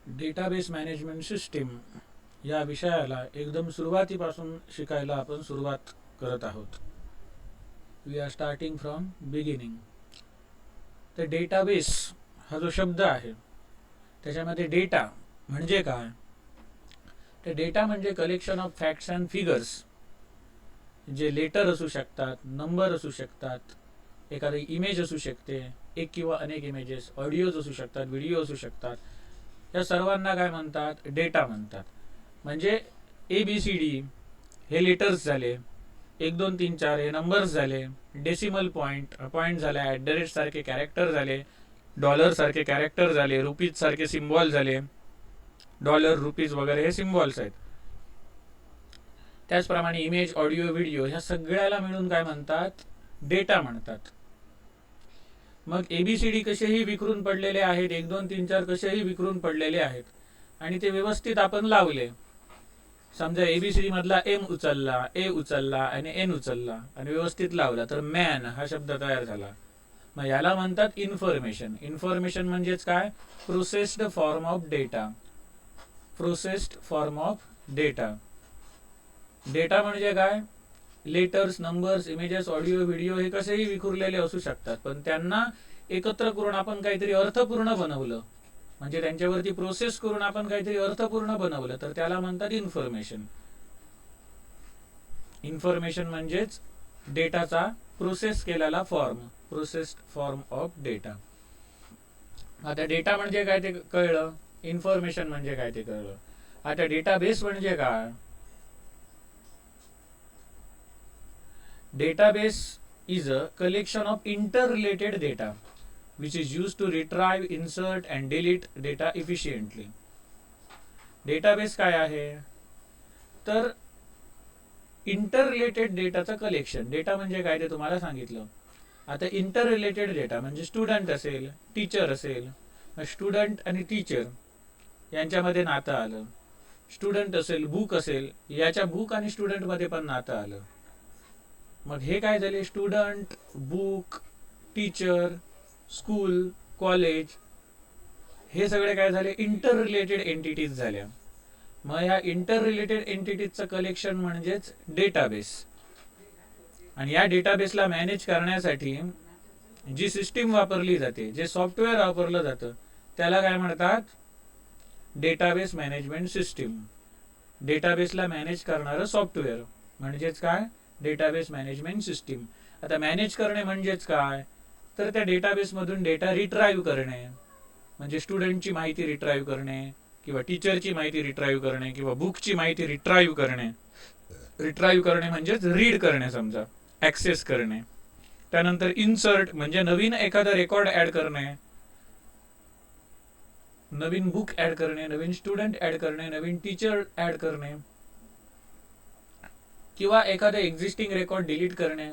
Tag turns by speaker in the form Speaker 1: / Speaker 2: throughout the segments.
Speaker 1: Database management system या विषयाला एकदम सुरुवातीपासून शिकायला आपण सुरुवात करत आहोत. We are starting from beginning. तर डेटाबेस हा जो शब्द आहे त्याच्यामध्ये डेटा म्हणजे काय, तर डेटा म्हणजे collection of facts and figures, जे लेटर असू शकतात, नंबर असू शकतात, एखादी इमेज असू शकते, एक किंवा अनेक इमेजेस, ऑडिओज असू शकतात, व्हिडिओ असू शकतात. या सर्वांना काय म्हणतात, डेटा म्हणतात. म्हणजे ABCD हे लेटर्स झाले, 1 2 3 4 हे नंबर्स झाले, डेसिमल पॉईंट झाले, @ सारखे कॅरेक्टर झाले, डॉलर सारखे कॅरेक्टर झाले, रुपीज सारखे सिम्बॉल झाले, डॉलर रुपीज वगैरे हे सिम्बॉल्स आहेत. त्याचप्रमाणे इमेज, ऑडिओ, व्हिडिओ ह्या सगळ्याला मिळून काय म्हणतात, डेटा म्हणतात. मग ABCD कसेही विखरून पडलेले आहेत, 1 2 3 4 कसेही विखरून पडलेले आहेत आणि ते व्यवस्थित आपण लावले. समजा ABCD मधला M उचलला, A उचलला आणि N उचलला आणि व्यवस्थित लावला तर मॅन हा शब्द तयार झाला. मग याला म्हणतात इन्फॉर्मेशन. इन्फॉर्मेशन म्हणजेच काय, processed form of data. Processed form of data. Data म्हणजे काय, letters, numbers, images, audio, video हे कसेही विखुरलेले असू शकतात, पण त्यांना एकत्र करून आपण काहीतरी अर्थपूर्ण बनवलं, म्हणजे त्यांच्यावरती प्रोसेस करून आपण काहीतरी अर्थपूर्ण बनवलं, तर त्याला म्हणतात इन्फॉर्मेशन. इन्फॉर्मेशन म्हणजेच डेटाचा प्रोसेस केलेला form, processed form of data. आता डेटा म्हणजे काय ते कळलं, इन्फॉर्मेशन म्हणजे काय ते कळलं. आता डेटाबेस म्हणजे काय. Database is a collection of interrelated data which is used to retrieve, insert and delete data efficiently. Database काय आहे, तर इंटर रिलेटेड डेटाचं कलेक्शन. डेटा म्हणजे काय ते तुम्हाला सांगितलं. आता इंटर रिलेटेड डेटा म्हणजे स्टुडंट असेल, टीचर असेल, स्टुडंट आणि टीचर यांच्यामध्ये नातं आलं. स्टुडंट असेल, बुक असेल, याच्या बुक आणि स्टुडंटमध्ये पण नातं आलं. मग हे काय झाले, student, book, teacher, school, college हे सगळे काय झाले, इंटर रिलेटेड एंटिटीज झाल्या. मग या इंटर रिलेटेड एंटिटीजचं कलेक्शन म्हणजेच डेटाबेस. आणि या डेटाबेसला मॅनेज करण्यासाठी जी सिस्टीम वापरली जाते, जे सॉफ्टवेअर वापरलं जातं, त्याला काय म्हणतात, डेटाबेस मॅनेजमेंट सिस्टीम. डेटाबेसला मॅनेज करणारं सॉफ्टवेअर म्हणजेच काय, डेटाबेस मॅनेजमेंट सिस्टीम. आता मॅनेज करणे म्हणजेच काय, तर त्या डेटाबेसमधून डेटा रिट्राईव्ह करणे, म्हणजे स्टुडंटची माहिती रिट्राईव्ह करणे, किंवा टीचरची माहिती रिट्राईव्ह करणे, किंवा बुकची माहिती रिट्राईव्ह करणे. रिट्राईव्ह करणे म्हणजेच रीड करणे, समजा ॲक्सेस करणे. त्यानंतर इन्सर्ट म्हणजे नवीन एखादा रेकॉर्ड ॲड करणे, नवीन बुक ॲड करणे, नवीन स्टुडंट ॲड करणे, नवीन टीचर ॲड करणे, किंवा एखादा एक्झिस्टिंग रेकॉर्ड डिलीट करणे.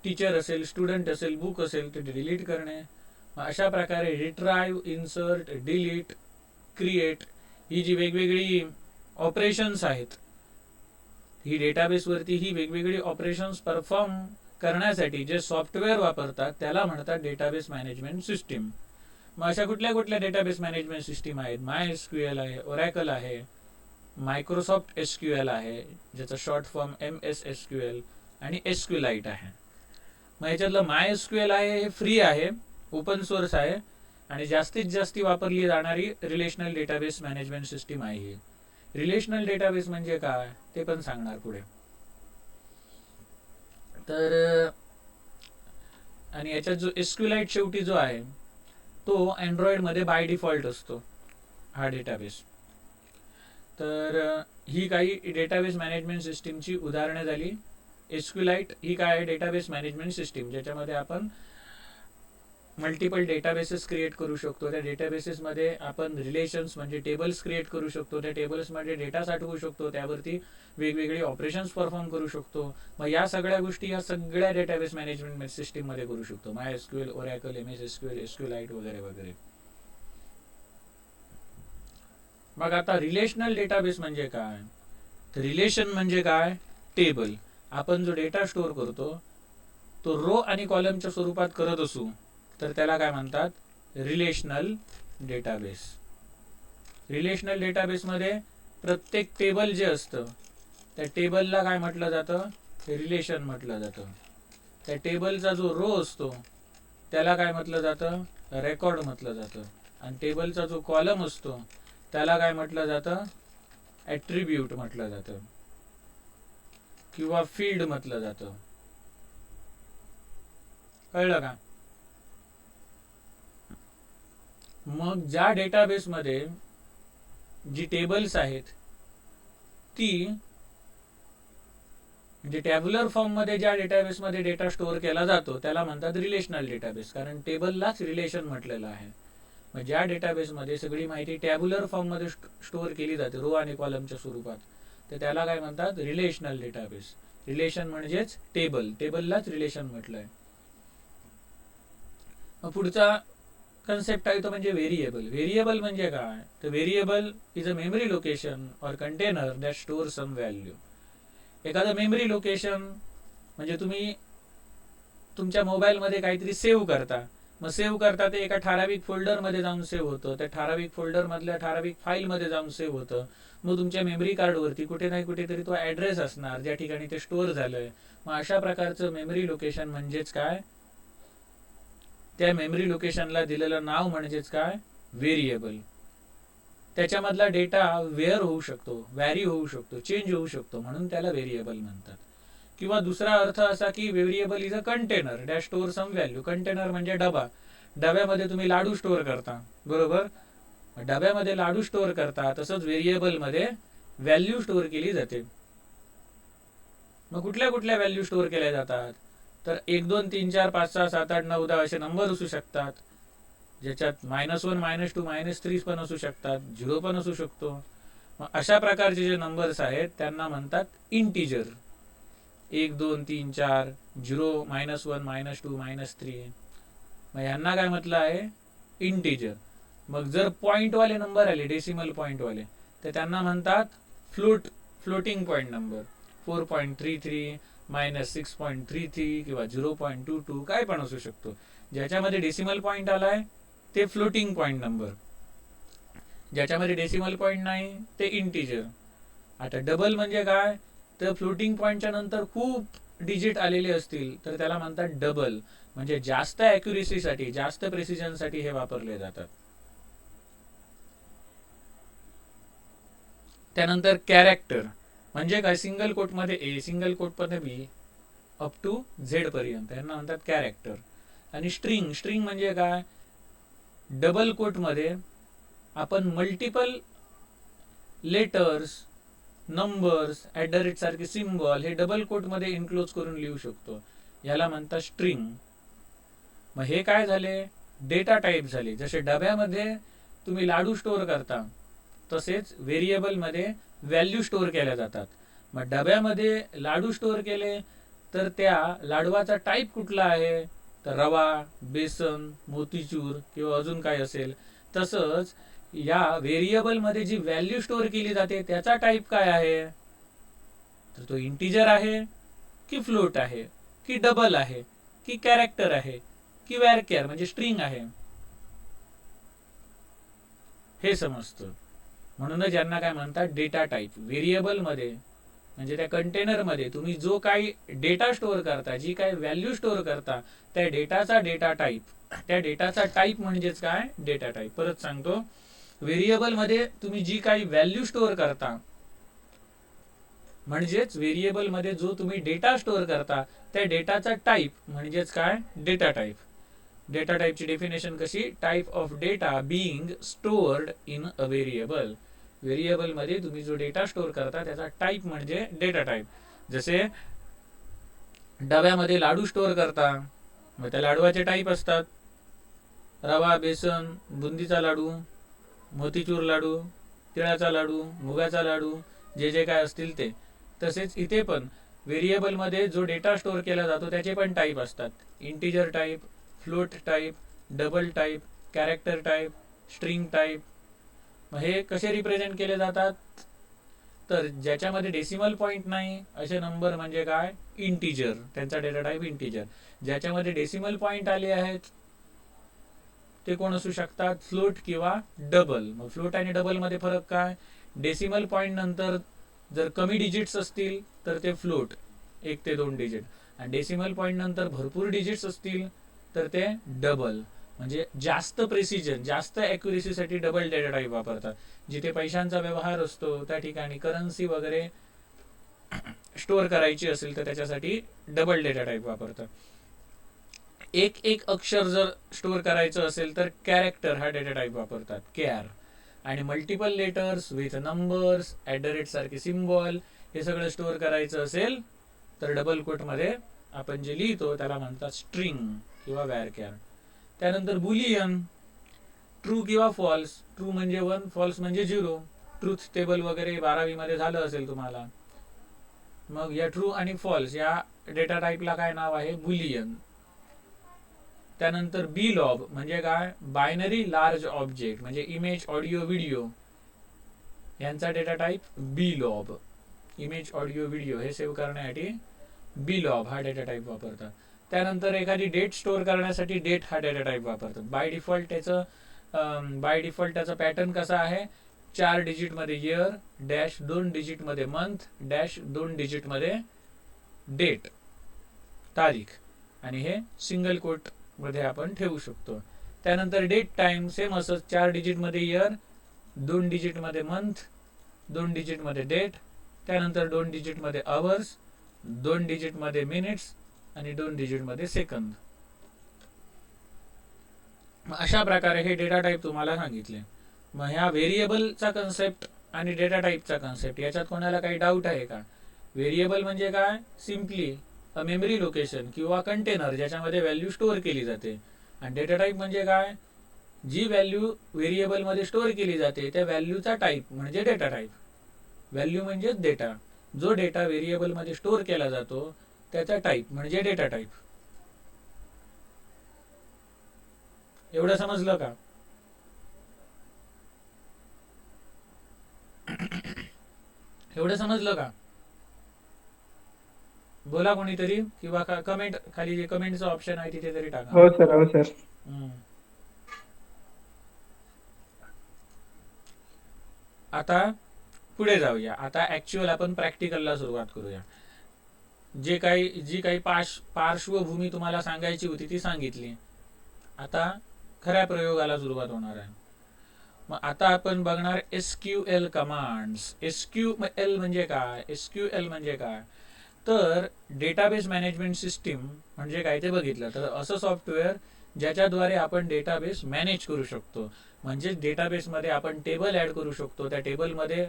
Speaker 1: टीचर असेल, स्टुडंट असेल, बुक असेल ते डिलीट करणे. अशा प्रकारे रिट्राईव्ह, इन्सर्ट, डिलीट, क्रिएट ही जी वेगवेगळी ऑपरेशन्स आहेत, ही डेटाबेसवरती ही वेगवेगळी ऑपरेशन्स परफॉर्म करण्यासाठी जे सॉफ्टवेअर वापरतात त्याला म्हणतात डेटाबेस मॅनेजमेंट सिस्टीम. मग अशा कुठल्या कुठल्या डेटाबेस मॅनेजमेंट सिस्टीम आहेत, MySQL आहे, ओरॅकल आहे, मायक्रोसॉफ्ट SQL आहे, ज्याचा शॉर्ट फॉर्म MS SQL आणि SQLite आहे. मग याच्यातलं MySQL आहे हे फ्री आहे, ओपन सोर्स आहे आणि जास्तीत जास्त वापरली जाणारी रिलेशनल डेटाबेस मॅनेजमेंट सिस्टीम आहे ही. रिलेशनल डेटाबेस म्हणजे काय ते पण सांगणार पुढे. तर आणि याच्यात जो SQLite शेवटी जो आहे तो अँड्रॉइडमध्ये बाय डिफॉल्ट असतो हा डेटाबेस. तर ही काही डेटाबेस मॅनेजमेंट सिस्टीमची उदाहरणे झाली. SQLite ही काय आहे, डेटाबेस मॅनेजमेंट सिस्टीम, ज्याच्यामध्ये आपण मल्टिपल डेटाबेसेस क्रिएट करू शकतो. त्या डेटाबेसेसमध्ये आपण रिलेशन्स म्हणजे टेबल्स क्रिएट करू शकतो. त्या टेबल्समध्ये डेटा साठवू शकतो, त्यावरती वेगवेगळे ऑपरेशन्स परफॉर्म करू शकतो. मग या सगळ्या गोष्टी या सगळ्या डेटाबेस मॅनेजमेंट सिस्टीममध्ये करू शकतो. MySQL, oracle, MS SQL, SQLite वगैरे वगैरे. मग आता रिलेशनल डेटाबेस म्हणजे काय, तर रिलेशन म्हणजे काय, टेबल. आपण जो डेटा स्टोअर करतो तो रो आणि कॉलमच्या स्वरूपात करत असू तर त्याला काय म्हणतात, रिलेशनल डेटाबेस. रिलेशनल डेटाबेसमध्ये प्रत्येक टेबल जे असतं त्या टेबलला काय म्हटलं जातं, रिलेशन म्हटलं जातं. त्या टेबलचा जो रो असतो त्याला काय म्हटलं जातं, रेकॉर्ड म्हटलं जातं. आणि टेबलचा जो कॉलम असतो त्याला काय म्हटलं जातं, ॲट्रिब्यूट म्हटलं जातं किंवा फील्ड म्हटलं जातं. कळलं का? मग ज्या डेटाबेसमध्ये जी टेबल्स आहेत ती म्हणजे टॅब्युलर फॉर्म मध्ये ज्या डेटाबेसमध्ये डेटा स्टोअर केला जातो त्याला म्हणतात रिलेशनल डेटाबेस, कारण टेबललाच रिलेशन म्हटलेलं आहे. मग ज्या डेटाबेसमध्ये सगळी माहिती टॅब्युलर फॉर्म मध्ये स्टोअर केली जाते रो आणि कॉलमच्या स्वरूपात, तर त्याला काय म्हणतात, रिलेशनल डेटाबेस. रिलेशन म्हणजेच टेबल, टेबललाच रिलेशन म्हटलंय. मग पुढचा कन्सेप्ट आहे तो म्हणजे व्हेरिएबल. व्हेरिएबल म्हणजे काय, तर variable is a memory location or container that store some value. एखादं मेमरी लोकेशन म्हणजे तुम्ही तुमच्या मोबाईलमध्ये काहीतरी सेव्ह करता, मग सेव्ह करता ते एका ठराविक फोल्डरमध्ये जाऊन सेव्ह होतं, त्या ठराविक फोल्डरमधल्या ठराविक फाईलमध्ये जाऊन सेव्ह होतं. मग तुमच्या मेमरी कार्डवरती कुठे नाही कुठेतरी तो ॲड्रेस असणार ज्या ठिकाणी ते स्टोअर झालंय. मग अशा प्रकारचं मेमरी लोकेशन म्हणजेच काय, त्या मेमरी लोकेशनला दिलेलं नाव म्हणजेच काय, व्हेरिएबल. त्याच्यामधला डेटा वेअर होऊ शकतो, व्हॅरी होऊ शकतो, चेंज होऊ शकतो, म्हणून त्याला व्हेरिएबल म्हणतात. किंवा दुसरा अर्थ असा की variable is a container that store some value. Container म्हणजे डबा. डब्यामध्ये तुम्ही लाडू स्टोअर करता, बरोबर. डब्यामध्ये लाडू स्टोअर करता, तसंच व्हेरिएबलमध्ये व्हॅल्यू स्टोअर केली जाते. मग कुठल्या कुठल्या व्हॅल्यू स्टोअर केल्या जातात, तर 1 2 3 4 5 6 7 8 9 10 असे नंबर असू शकतात, ज्याच्यात -1 -2 -3 पण असू शकतात, 0 पण असू शकतो. मग अशा प्रकारचे जे नंबर्स आहेत त्यांना म्हणतात इंटिजर. 1 2 3 4 0 -1 -2 -3. मग यांना काय म्हटलं आहे, इंटिजर. मग जर पॉइंटवाले नंबर आले, डेसिमल पॉइंटवाले, तर त्यांना म्हणतात फ्लोटिंग पॉइंट नंबर. 4.33 -6.33 किंवा 0.22 काय पण असू शकतो. ज्याच्यामध्ये डेसिमल पॉइंट आलाय ते फ्लोटिंग पॉइंट नंबर, ज्याच्यामध्ये डेसिमल पॉइंट नाही ते इंटिजर. आता डबल म्हणजे काय, तर फ्लोटिंग पॉइंटच्या नंतर खूप डिजिट आलेले असतील तर त्याला म्हणतात डबल. म्हणजे जास्त ॲक्युरेसीसाठी, जास्त प्रेसिजनसाठी हे वापरले जातात. त्यानंतर कॅरेक्टर म्हणजे काय, सिंगल कोटमध्ये ए, सिंगल कोटमध्ये बी, अप टू झेड पर्यंत यांना म्हणतात कॅरेक्टर. आणि स्ट्रिंग, स्ट्रिंग म्हणजे काय, डबल कोटमध्ये आपण मल्टिपल लेटर्स, नंबर्स, @ सारखे सिम्बॉल हे डबल कोटमध्ये इन्क्लोज करून लिहू शकतो, याला म्हणतात स्ट्रिंग. मग हे काय झाले, डेटा टाईप झाले. जसे डब्यामध्ये तुम्ही लाडू स्टोअर करता तसेच व्हेरिएबलमध्ये व्हॅल्यू स्टोअर केल्या जातात. मग डब्यामध्ये लाडू स्टोअर केले तर त्या लाडवाचा टाईप कुठला आहे, तर रवा, बेसन, मोतीचूर किंवा अजून काय असेल. तसंच या व्हेरिएबलमध्ये जी व्हॅल्यू स्टोअर केली जाते त्याचा टाईप काय आहे, तर तो इंटिजर आहे की फ्लोट आहे की डबल आहे की कॅरेक्टर आहे की वॅरकॅर म्हणजे स्ट्रिंग आहे, हे समजतं. म्हणूनच यांना काय म्हणतात, डेटा टाईप. व्हेरिएबलमध्ये म्हणजे त्या कंटेनरमध्ये तुम्ही जो काही डेटा स्टोअर करता, जी काही व्हॅल्यू स्टोअर करता, त्या डेटाचा डेटा टाईप, त्या डेटाचा टाईप म्हणजेच काय, डेटा टाईप. परत सांगतो, व्हेरिएबलमध्ये तुम्ही जी काही व्हॅल्यू स्टोअर करता म्हणजेच व्हेरिएबलमध्ये जो तुम्ही डेटा स्टोअर करता त्या डेटाचा टाईप म्हणजेच काय, डेटा टाईप. डेटा टाईपची डेफिनेशन कशी, type of data being stored in a variable. व्हेरिएबलमध्ये तुम्ही जो डेटा स्टोअर करता त्याचा टाईप म्हणजे डेटा टाईप. जसे डब्यामध्ये लाडू स्टोअर करता, मग त्या लाडवाचे टाईप असतात, रवा, बेसन, बुंदीचा लाडू, मोतीचूर लाडू, तिळाचा लाडू, मुगाचा लाडू, जे जे काय असतील ते. तसेच इथे पण व्हेरिएबलमध्ये जो डेटा स्टोअर केला जातो त्याचे पण टाईप असतात, integer type, float type, double type, character type, string type. मग हे कसे रिप्रेझेंट केले जातात, तर ज्याच्यामध्ये डेसिमल पॉईंट नाही असे नंबर म्हणजे काय, इंटिजर, त्यांचा डेटा टाईप इंटिजर. ज्याच्यामध्ये डेसिमल पॉईंट आले आहेत ते कोण असू शकतात, फ्लोट किंवा डबल. मग फ्लोट आणि डबल मध्ये फरक काय, डेसिमल पॉईंट नंतर जर कमी डिजिट्स असतील तर ते फ्लोट 1 ते 2 डिजिट, आणि डेसिमल पॉईंट नंतर भरपूर डिजिट्स असतील तर ते डबल. म्हणजे जास्त प्रेसिजन, जास्त ॲक्युरेसीसाठी डबल डेटा टाईप वापरतात. जिथे पैशांचा व्यवहार असतो त्या ठिकाणी करन्सी वगैरे स्टोअर करायची असेल तर त्याच्यासाठी डबल डेटा टाईप वापरतात. एक एक अक्षर जर स्टोअर करायचं असेल तर कॅरेक्टर हा डेटा टाईप वापरतात, कॅर. आणि मल्टिपल लेटर्स विथ नंबर्स, @ सारखे सिम्बॉल, हे सगळं स्टोअर करायचं असेल तर डबल कोटमध्ये आपण जे लिहितो त्याला म्हणतात स्ट्रिंग किंवा वॅरकॅर. त्यानंतर बुलियन, ट्रू किंवा फॉल्स. ट्रू म्हणजे 1, फॉल्स म्हणजे 0. ट्रूथ टेबल वगैरे 12वी मध्ये झालं असेल तुम्हाला. मग या ट्रू आणि फॉल्स या डेटा टाईपला काय नाव आहे, बुलियन. त्यानंतर बीलॉब म्हणजे काय, बायनरी लार्ज ऑब्जेक्ट, म्हणजे इमेज, ऑडिओ, व्हिडिओ यांचा data type BLOB. Image, audio, video हे सेव्ह करण्यासाठी बीलॉब हा डेटा टाईप वापरतात. त्यानंतर एखादी डेट स्टोअर करण्यासाठी डेट हा डेटा टाईप वापरतात. बाय डिफॉल्ट त्याचा पॅटर्न कसा आहे, 4 डिजिटमध्ये इयर, डॅश 2 डिजिटमध्ये मंथ, डॅश 2 डिजिटमध्ये डेट, तारीख, आणि हे सिंगल कोट मध्ये आपण ठेवू शकतो. त्यानंतर डेट टाइम सेम असंच, 4 डिजिटमध्ये इयर, 2 डिजिटमध्ये मंथ, 2 डिजिटमध्ये डेट, त्यानंतर 2 डिजिटमध्ये आवर्स, 2 डिजिटमध्ये मिनिट्स आणि 2 डिजिटमध्ये सेकंद. अशा प्रकारे हे डेटा टाईप तुम्हाला सांगितले. मग ह्या व्हेरिएबलचा कन्सेप्ट आणि डेटा टाईपचा कन्सेप्ट याच्यात कोणाला काही डाऊट आहे का? व्हेरिएबल म्हणजे काय, सिम्पली अ मेमरी लोकेशन किंवा कंटेनर ज्याच्यामध्ये व्हॅल्यू स्टोअर केली जाते. आणि डेटा टाईप म्हणजे काय, जी व्हॅल्यू व्हेरिएबलमध्ये स्टोअर केली जाते त्या व्हॅल्यूचा टाईप म्हणजे डेटा टाईप. व्हॅल्यू म्हणजे डेटा, जो डेटा व्हेरिएबलमध्ये स्टोअर केला जातो त्याचा टाईप म्हणजे डेटा टाईप. एवढं समजलं का? एवढं समजलं का? बोला कोणीतरी, किंवा कमेंट खाली जे कमेंटचं ऑप्शन आहे तिथे तरी टाका.
Speaker 2: हो सर, हो सर.
Speaker 1: आता पुढे जाऊया. आता ऍक्च्युअल आपण प्रॅक्टिकलला सुरुवात करूया. जी काही पार्श्वभूमी तुम्हाला सांगायची होती ती सांगितली. आता खऱ्या प्रयोगाला सुरुवात होणार आहे. मग आता आपण बघणार SQL कमांड्स. SQL म्हणजे काय, SQL म्हणजे काय, तर डेटाबेस मॅनेजमेंट सिस्टीम म्हणजे काय ते बघितलं तर असं सॉफ्टवेअर ज्याच्याद्वारे आपण डेटाबेस मॅनेज करू शकतो. म्हणजे डेटाबेसमध्ये आपण टेबल ॲड करू शकतो, त्या टेबलमध्ये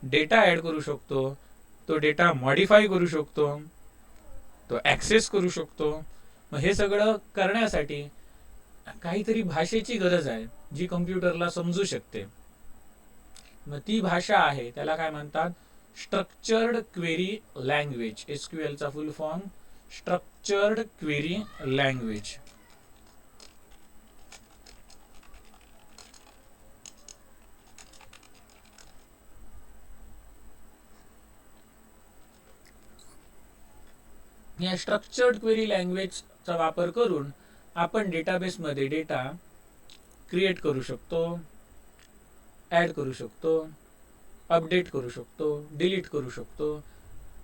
Speaker 1: डेटा ॲड करू शकतो, तो डेटा मॉडिफाय करू शकतो, तो ॲक्सेस करू शकतो. मग हे सगळं करण्यासाठी काहीतरी भाषेची गरज आहे जी कम्प्युटरला समजू शकते. मग ती भाषा आहे त्याला काय म्हणतात, स्ट्रक्चर्ड क्वेरी लँग्वेज. SQLचा full form structured query language. या स्ट्रक्चर्ड क्वेरी लँग्वेजचा वापर करून आपण डेटाबेसमध्ये डेटा क्रिएट करू शकतो, ॲड करू शकतो, अपडेट करू शकतो, डिलीट करू शकतो.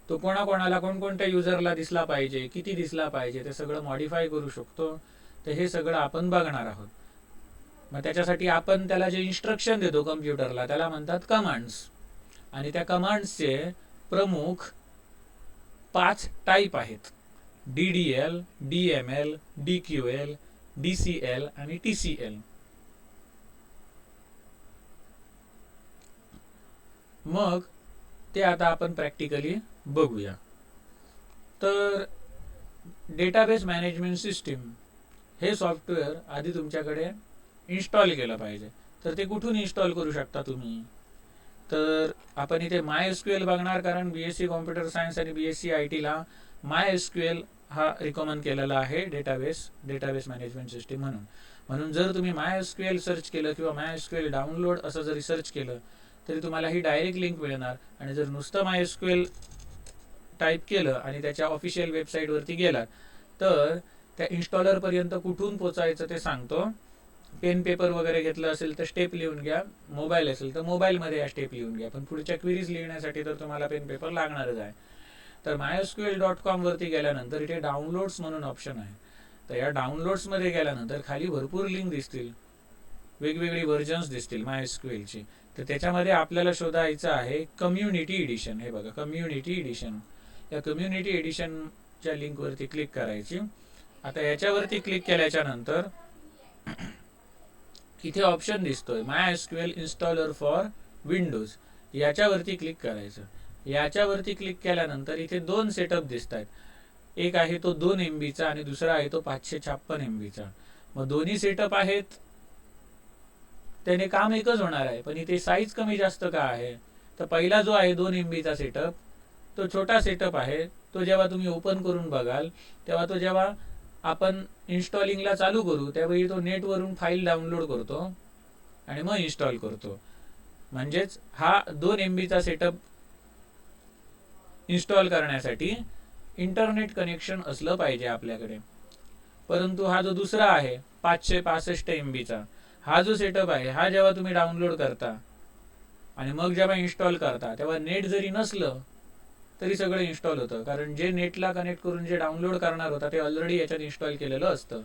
Speaker 1: तो कोणाकोणाला, कोणकोणत्या युजरला दिसला पाहिजे, किती दिसला पाहिजे, ते सगळं मॉडिफाय करू शकतो. तर हे सगळं आपण बघणार आहोत. मग त्याच्यासाठी आपण त्याला जे इन्स्ट्रक्शन देतो कम्प्युटरला त्याला म्हणतात कमांड्स. आणि त्या कमांड्सचे प्रमुख 5 टाईप आहेत, DDL, DML, DQL, DCL आणि TCL. मग ते आता आपण प्रॅक्टिकली बघूया. तर डेटाबेस मॅनेजमेंट सिस्टीम हे सॉफ्टवेअर आधी तुमच्याकडे इन्स्टॉल केलं पाहिजे. तर ते कुठून इन्स्टॉल करू शकता तुम्ही, तर आपण इथे MySQL बघणार, कारण BSc कॉम्प्युटर सायन्स आणि BSc IT ला MySQL हा रिकमेंड केलेला आहे डेटाबेस मॅनेजमेंट सिस्टीम म्हणून जर तुम्ही MySQL सर्च केलं किंवा MySQL डाउनलोड असं जरी सर्च केलं तरी तुम्हाला ही डायरेक्ट लिंक मिळणार. आणि जर नुसतं MySQL टाईप केलं आणि त्याच्या ऑफिशियल वेबसाईटवरती गेलात तर त्या इन्स्टॉलरपर्यंत कुठून पोचायचं ते सांगतो. पेन पेपर वगैरे घेतलं असेल तर स्टेप लिहून घ्या, मोबाईल असेल तर मोबाईलमध्ये या स्टेप लिहून घ्या, पण पुढच्या क्वेरीज लिहिण्यासाठी तर तुम्हाला पेन पेपर लागणारच आहे. तर mysql.com वरती गेल्यानंतर इथे डाउनलोड्स म्हणून ऑप्शन आहे. तर या डाउनलोड्समध्ये गेल्यानंतर खाली भरपूर लिंक दिसतील, वेगवेगळी व्हर्जन्स दिसतील MySQLची. तर त्याच्यामध्ये आपल्याला शोधायचं आहे कम्युनिटी एडिशन. हे बघा, कम्युनिटी एडिशन. या कम्युनिटी एडिशनच्या लिंकवरती क्लिक करायची. आता याच्यावरती क्लिक केल्याच्या नंतर इथे ऑप्शन दिसतोय MySQL इन्स्टॉलर फॉर विंडोज. याच्यावरती क्लिक करायचं. याच्यावरती क्लिक केल्यानंतर इथे दोन सेटअप दिसत आहेत. एक आहे तो 2 MB आणि दुसरा आहे तो 556 MB. मग दोन्ही सेटअप आहेत, त्याने काम एकच होणार आहे, पण इथे साईज कमी जास्त का आहे? तर पहिला जो आहे 2 MB सेटअप, तो छोटा सेटअप आहे. तो जेव्हा तुम्ही ओपन करून बघाल तेव्हा तो जेव्हा आपण इन्स्टॉलिंगला चालू करू त्यावेळी तो नेटवरून फाईल डाउनलोड करतो आणि मग इन्स्टॉल करतो. म्हणजेच हा 2 MB सेटअप इन्स्टॉल करण्यासाठी इंटरनेट कनेक्शन असलं पाहिजे आपल्याकडे. परंतु हा जो दुसरा आहे 565 MB हा जो सेटअप आहे, हा जेव्हा तुम्ही डाउनलोड करता आणि मग जेव्हा इन्स्टॉल करता तेव्हा नेट जरी नसलं तरी सगळं इन्स्टॉल होतं, कारण जे नेटला कनेक्ट करून जे डाउनलोड करणार होता ते ऑलरेडी याच्यात इन्स्टॉल केलेलं असतं,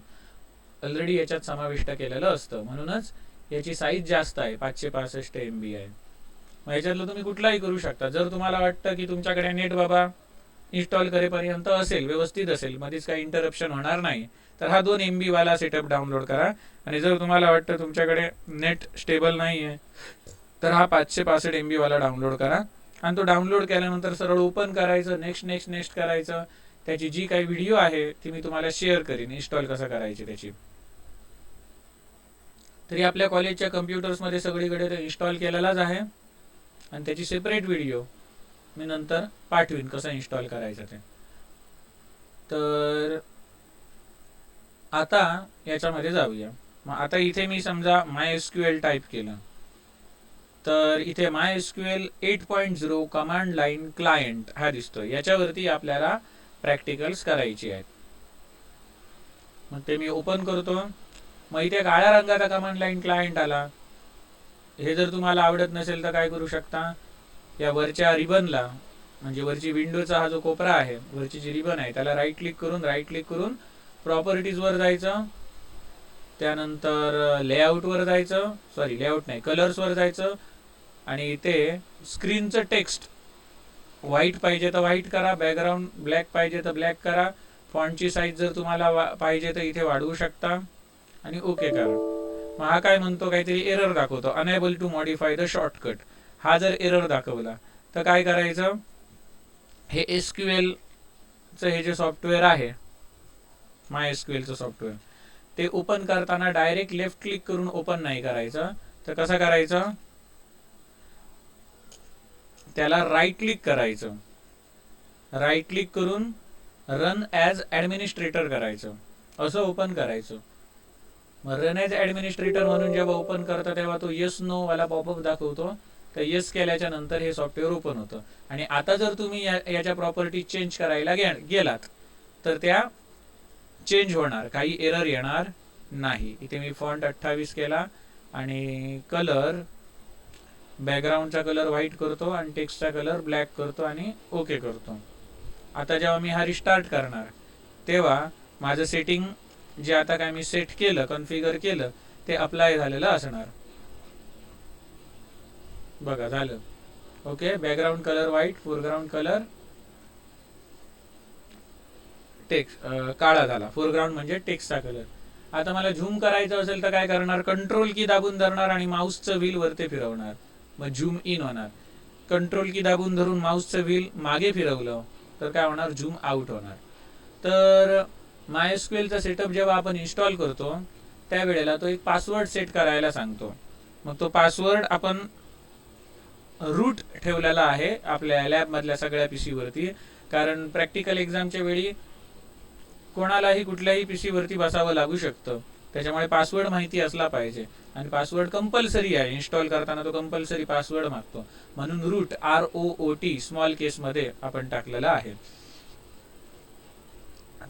Speaker 1: ऑलरेडी याच्यात समाविष्ट केलेलं असतं. म्हणूनच याची साईज जास्त आहे, 565 MB आहे. मग याच्यातलं तुम्ही कुठलाही करू शकता. जर तुम्हाला वाटतं की तुमच्याकडे नेट बाबा इन्स्टॉल करेपर्यंत असेल, व्यवस्थित असेल, मध्येच काही इंटरप्शन होणार नाही, तर हा 2 MB वाला सेटअप डाउनलोड करा. आणि जर तुम्हाला वाटतं तुमच्याकडे नेट स्टेबल नाही आहे तर हा 565 MB वाला डाउनलोड करा. आणि तो डाउनलोड केल्यानंतर सरळ ओपन करायचं, नेक्स्ट नेक्स्ट नेक्स्ट करायचं. त्याची जी काही व्हिडिओ आहे ती मी तुम्हाला शेअर करीन, इन्स्टॉल कसं करायची त्याची. तरी आपल्या कॉलेजच्या कम्प्युटर्समध्ये सगळीकडे ते इन्स्टॉल केलेलाच आहे आणि त्याची सेपरेट व्हिडिओ मी नंतर पाठवीन कसं इन्स्टॉल करायचं ते. तर आता याच्यामध्ये जाऊया. मग आता इथे मी समजा MySQL टाईप केलं तर इथे MySQL 8.0 कमांड लाईन क्लायंट हा दिसतोय. याच्यावरती आपल्याला प्रॅक्टिकल्स करायची आहेत. मग ते मी ओपन करतो. मग इथे काळ्या रंगाचा कमांड लाईन क्लायंट आला. हे जर तुम्हाला आवडत नसेल तर काय करू शकता, या वरच्या रिबनला, म्हणजे वरची विंडोचा हा जो कोपरा आहे, वरची जी रिबन आहे त्याला राईट क्लिक करून प्रॉपर्टीजवर जायचं. त्यानंतर लेआउटवर जायचं, लेआउट नाही, कलर्सवर जायचं. आणि इथे स्क्रीनचं टेक्स्ट व्हाईट पाहिजे तर व्हाईट करा, बॅकग्राऊंड ब्लॅक पाहिजे तर ब्लॅक करा. फॉन्टची साईज जर तुम्हाला पाहिजे तर इथे वाढवू शकता आणि ओके करा. मग हा काय म्हणतो, काहीतरी एरर दाखवतो, unable to modify the shortcut. हा जर एरर दाखवला तर काय करायचं, हे SQLचं हे जे सॉफ्टवेअर आहे MySQLचं सॉफ्टवेअर, ते ओपन करताना डायरेक्ट लेफ्ट क्लिक करून ओपन नाही करायचं. तर कसं करायचं, त्याला राईट क्लिक करायचं, राईट क्लिक करून रन ॲज ॲडमिनिस्ट्रेटर करायचं, असं ओपन करायचं. मग रन ॲज ॲडमिनिस्ट्रेटर म्हणून जेव्हा ओपन करता तेव्हा तो येस नो वाला पॉपअप दाखवतो. तर येस केल्याच्या नंतर हे सॉफ्टवेअर ओपन होतं. आणि आता जर तुम्ही याच्या प्रॉपर्टी चेंज करायला गेलात तर त्या चेंज होणार, काही एरर येणार नाही. इथे मी फॉन्ट 28 केला आणि कलर, बॅकग्राऊंडचा कलर व्हाईट करतो आणि टेक्स्टचा कलर ब्लॅक करतो आणि ओके करतो. आता जेव्हा मी हा रिस्टार्ट करणार तेव्हा माझं सेटिंग जे आता काय मी सेट केलं, कॉन्फिगर केलं, ते अप्लाय झालेलं असणार. बघा झालं. Okay, background colour white, foreground colour text काळा झाला. फोरग्राऊंड म्हणजे टेक्स्टचा कलर. आता मला झूम करायचं असेल तर काय करणार, कंट्रोल की दाबून धरणार आणि माऊसचं व्हील वरती फिरवणार, मग झूम इन होणार. कंट्रोल की दाबून धरून माऊसचं व्हील मागे फिरवलं तर काय होणार, झूम आउट होणार. तर MySQLचा सेटअप जेव्हा आपण इन्स्टॉल करतो त्यावेळेला तो एक पासवर्ड सेट करायला सांगतो. मग तो पासवर्ड आपण रूट ठेवलेला आहे आपल्या लॅबमधल्या सगळ्या PC वरती, कारण प्रॅक्टिकल एक्झामच्या वेळी कोणालाही कुठल्याही PC वरती बसावं लागू शकतं. त्याच्यामुळे पासवर्ड माहिती असला पाहिजे आणि पासवर्ड कंपल्सरी आहे. इन्स्टॉल करताना तो कंपल्सरी पासवर्ड मागतो, म्हणून रूट ROOT स्मॉल केसमध्ये आपण टाकलेला आहे.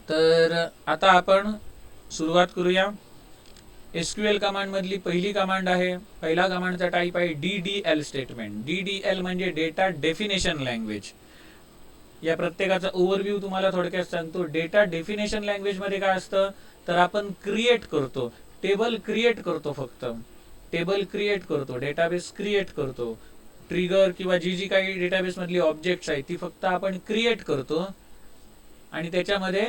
Speaker 1: तर आता आपण सुरुवात करूया. SQL कमांड मधली पहिली कमांड आहे, पहिला कमांडचा टाईप आहे DDL स्टेटमेंट. DDL म्हणजे डेटा डेफिनेशन लँग्वेज. या प्रत्येकाचा ओव्हरव्ह्यू तुम्हाला थोडक्यात सांगतो. डेटा डेफिनेशन लँग्वेज मध्ये काय असतं, तर आपण क्रिएट करतो, टेबल क्रिएट करतो, फक्त टेबल क्रिएट करतो, डेटाबेस क्रिएट करतो. ट्रिगर किंवा जी काही डेटाबेस मधली ऑब्जेक्ट्स आहेत ती फक्त आपण क्रिएट करतो आणि त्याच्यामध्ये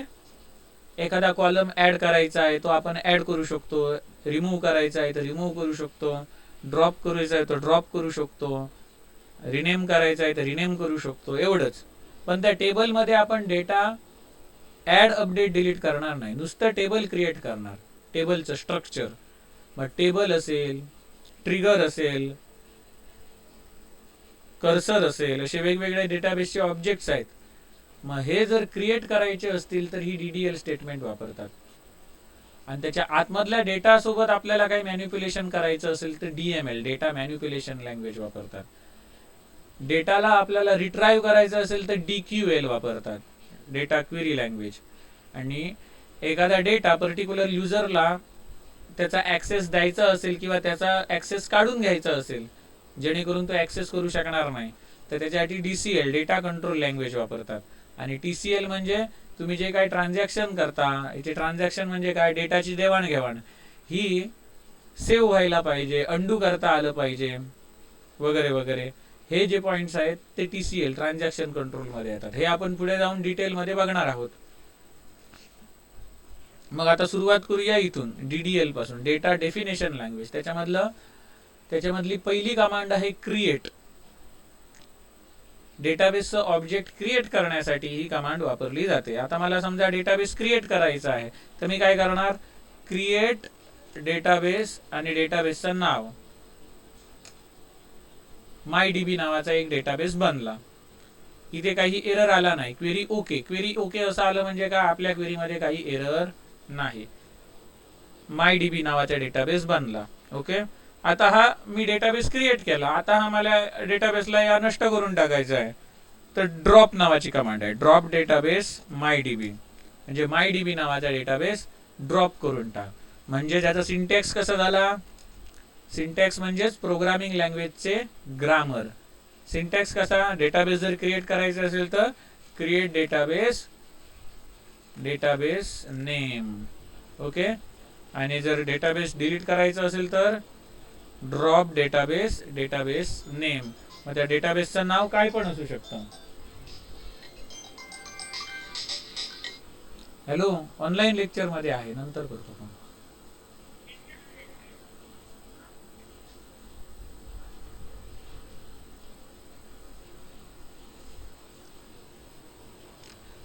Speaker 1: एखादा कॉलम ऍड करायचा आहे तो आपण ऍड करू शकतो, रिमूव्ह करायचा आहे तर रिमूव्ह करू शकतो, ड्रॉप करायचा आहे तर ड्रॉप करू शकतो, रिनेम करायचा आहे तर रिनेम करू शकतो, एवढंच. पण त्या टेबलमध्ये आपण डेटा ऍड अपडेट डिलीट करणार नाही, नुसतं टेबल क्रिएट करणार, टेबलचं स्ट्रक्चर. मग टेबल असेल, ट्रिगर असेल, कर्सर असेल, असे वेगवेगळे डेटाबेसचे ऑब्जेक्ट्स आहेत. मग हे जर क्रिएट करायचे असतील तर ही DDL स्टेटमेंट वापरतात. आणि त्याच्या आतमधल्या डेटा सोबत आपल्याला काही मॅन्युप्युलेशन करायचं असेल तर DML, डेटा मॅन्युप्युलेशन लँग्वेज वापरतात. डेटाला आपल्याला रिट्राईव्ह करायचं असेल तर DQL वापरतात, डेटा क्वेरी लँग्वेज. आणि एखादा डेटा पर्टिक्युलर युजरला त्याचा ऍक्सेस द्यायचा असेल किंवा त्याचा ऍक्सेस काढून घ्यायचा असेल जेणेकरून तो ऍक्सेस करू शकणार नाही, तर त्याच्यासाठी DCL, डेटा कंट्रोल लँग्वेज वापरतात. आणि TCL म्हणजे तुम्ही जे काही ट्रान्झॅक्शन करता, इथे ट्रान्झॅक्शन म्हणजे काय, डेटाची देवाणघेवाण ही सेव्ह व्हायला पाहिजे, अंडू करता आलं पाहिजे, वगैरे वगैरे. हे जे पॉइंट्स आहेत ते TCL, ट्रान्झॅक्शन कंट्रोल मध्ये येतात. हे आपण पुढे जाऊन डिटेलमध्ये बघणार आहोत. मग आता सुरुवात करूया इथून, DDL पासून, डेटा डेफिनेशन लँग्वेज. त्याच्यामधली पहिली कमांड आहे क्रिएट. डेटाबेसचं ऑब्जेक्ट क्रिएट करण्यासाठी ही कमांड वापरली जाते. आता मला समजा डेटाबेस क्रिएट करायचा आहे तर मी काय करणार, क्रिएट डेटाबेस आणि डेटाबेसचं नाव, MyDB नावाचा एक डेटाबेस बनला. इथे काही एरर आला नाही, क्वेरी ओके. क्वेरी ओके असं आलं म्हणजे काय, आपल्या क्वेरीमध्ये काही एरर नाही. MyDB नावाचा डेटाबेस बनला. ओके. आता हा मी डेटाबेस क्रिएट केला, आता हा मला डेटाबेसला या नष्ट करून टाकायचा आहे, तर ड्रॉप नावाची कमांड आहे, ड्रॉप डेटाबेस MyDB. म्हणजे MyDB नावाचा डेटाबेस ड्रॉप करून टाक. म्हणजे त्याचा सिंटॅक्स कसा झाला, सिंटॅक्स म्हणजेच प्रोग्रामिंग लँग्वेजचे ग्रामर. सिंटॅक्स कसा, डेटाबेस जर क्रिएट करायचा असेल तर create database, database name. Okay. आणि जर डेटाबेस डिलीट करायचं असेल तर ड्रॉप डेटाबेस, डेटाबेस नेम. मग त्या डेटाबेसचं नाव काय पण असू शकतं. हॅलो, ऑनलाईन लेक्चर मध्ये आहे, नंतर करतो पण.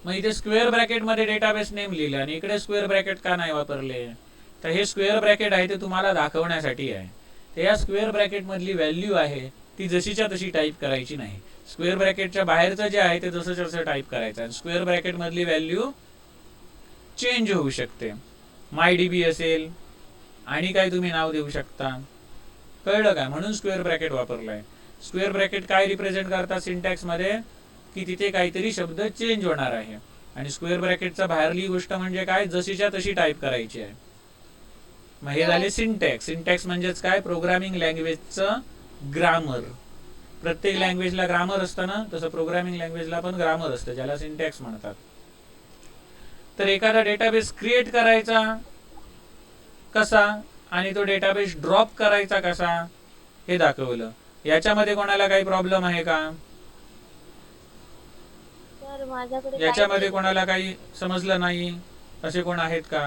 Speaker 1: मग इथे स्क्वेअर ब्रॅकेट मध्ये डेटाबेस नेम लिहिलं आणि इकडे स्क्वेअर ब्रॅकेट का नाही वापरले, तर हे स्क्वेअर ब्रॅकेट आहे ते तुम्हाला दाखवण्यासाठी आहे. तर या स्क्वेअर ब्रॅकेट मधली व्हॅल्यू आहे ती जशीच्या तशी टाईप करायची नाही. स्क्वेअर ब्रॅकेटच्या बाहेरचं जे आहे ते जसंच्या तसं टाईप करायचं. आणि स्क्वेअर ब्रॅकेट मधली व्हॅल्यू चेंज होऊ शकते. MyDB असेल आणि काय तुम्ही नाव देऊ शकता, कळलं काय. म्हणून स्क्वेअर ब्रॅकेट वापरलाय. स्क्वेअर ब्रॅकेट काय रिप्रेझेंट करतात सिंटॅक्स मध्ये, की तिथे काहीतरी शब्द चेंज होणार आहे. आणि स्क्वेअर ब्रॅकेटचा बाहेरली गोष्ट म्हणजे काय, जशीच्या तशी टाईप करायची आहे. मग हे झाले सिंटॅक्स. सिंटॅक्स म्हणजेच काय, प्रोग्रामिंग लँग्वेजचं ग्रामर. प्रत्येक लँग्वेजला ग्रामर असतं ना, तसं प्रोग्रामिंग लँग्वेजला पण ग्रामर असतं, ज्याला सिंटॅक्स म्हणतात. तर एखादा डेटाबेस क्रिएट करायचा कसा आणि तो डेटाबेस ड्रॉप करायचा कसा हे दाखवलं. याच्यामध्ये कोणाला काही प्रॉब्लेम आहे का, याच्यामध्ये कोणाला काही समजलं नाही असे कोण आहेत का.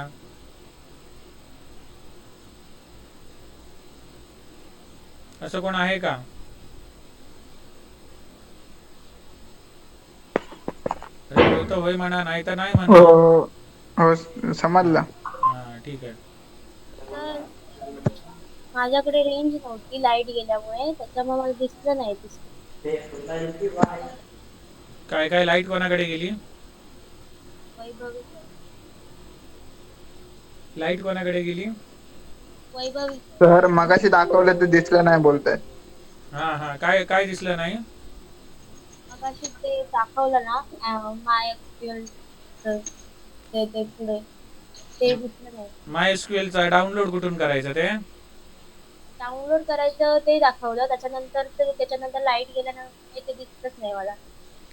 Speaker 1: असं कोण आहे का. तर होय म्हणा, नाही तर नाही म्हणा.
Speaker 2: हो समजला.
Speaker 1: हा ठीक आहे.
Speaker 3: माझ्याकडे रेंज नव्हती लाईट गेल्यामुळे, त्याच्यामुळे मला दिसलं नाही.
Speaker 1: काय काय लाईट कोणाकडे गेली,
Speaker 3: वैभवी
Speaker 1: लाईट कोणाकडे गेली.
Speaker 3: वैभवी
Speaker 2: सर मगाशी दाखवलं तर दिसलं नाही बोलताय.
Speaker 1: हा हा, काय काय दिसलं नाही.
Speaker 3: मगाशी ते दाखवलं ना, माय ते पुढे ते दिसलं नाही.
Speaker 1: MySQL चा डाउनलोड कुठून करायचं ते?
Speaker 3: डाउनलोड करायचं ते दाखवलं, त्याच्यानंतर लाईट गेल्यानंतर ते दिसतच नाही मला.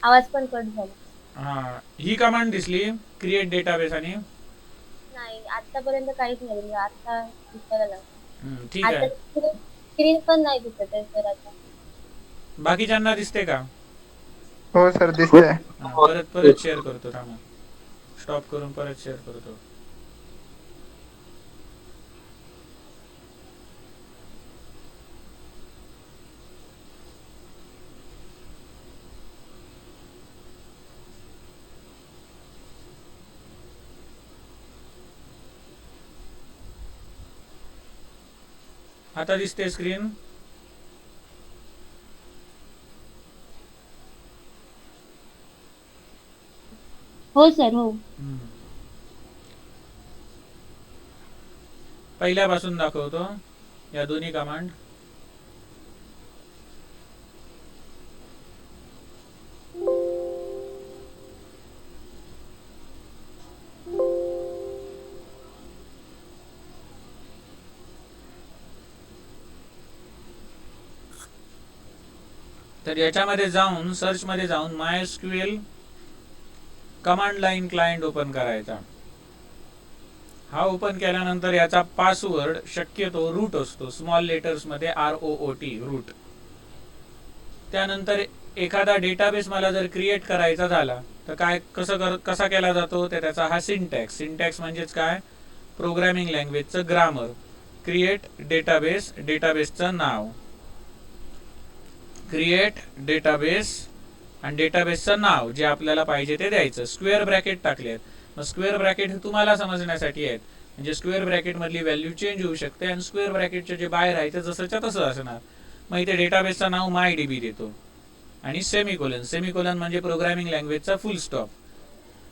Speaker 3: आवाज पण कट झाला.
Speaker 1: हा, ही कमांड दिसली क्रिएट डेटाबेस आणि
Speaker 3: नाही आतापर्यंत काहीच नाही म्हणजे आता दिसायला लागलं.
Speaker 1: ठीक
Speaker 3: आता
Speaker 1: आहे.
Speaker 3: स्क्रीन पण नाही दिसत आहे सर आता.
Speaker 1: बाकीच्यांना दिसते का?
Speaker 2: हो सर दिसतंय.
Speaker 1: परत परत शेअर करतो, थांबा. स्टॉप करून परत शेअर करतो. आता दिसते स्क्रीन?
Speaker 3: हो सर हो.
Speaker 1: पहिल्यापासून दाखवतो या दोन्ही कमांड. तर याच्यामध्ये जाऊन सर्च मध्ये जाऊन MySQL command line client open करायचा. हा ओपन केल्यानंतर याचा पासवर्ड शक्यतो रूट असतो, स्मॉल लेटर्स मध्ये ROOT रूट. त्यानंतर एखादा डेटाबेस मला जर क्रिएट करायचा झाला तर काय कसा केला जातो तर त्याचा हा सिंटॅक्स. सिंटॅक्स म्हणजेच काय? प्रोग्रामिंग लँग्वेजचं ग्रामर. क्रिएट डेटाबेस, डेटाबेसचं नाव, क्रिएट डेटाबेस आणि डेटाबेसचं नाव जे आपल्याला पाहिजे ते द्यायचं. स्क्वेअर ब्रॅकेट टाकलेत. मग स्क्वेअर ब्रॅकेट हे तुम्हाला समजण्यासाठी आहेत, म्हणजे स्क्वेअर ब्रॅकेट मधली व्हॅल्यू चेंज होऊ शकते आणि स्क्वेअर ब्रॅकेटचे जे बाहेर आहे ते जसंच्या तसं असणार. मग इथे डेटाबेसचं नाव MyDB देतो आणि सेमीकोलन. सेमीकोलन म्हणजे प्रोग्रामिंग लँग्वेजचा फुल स्टॉप.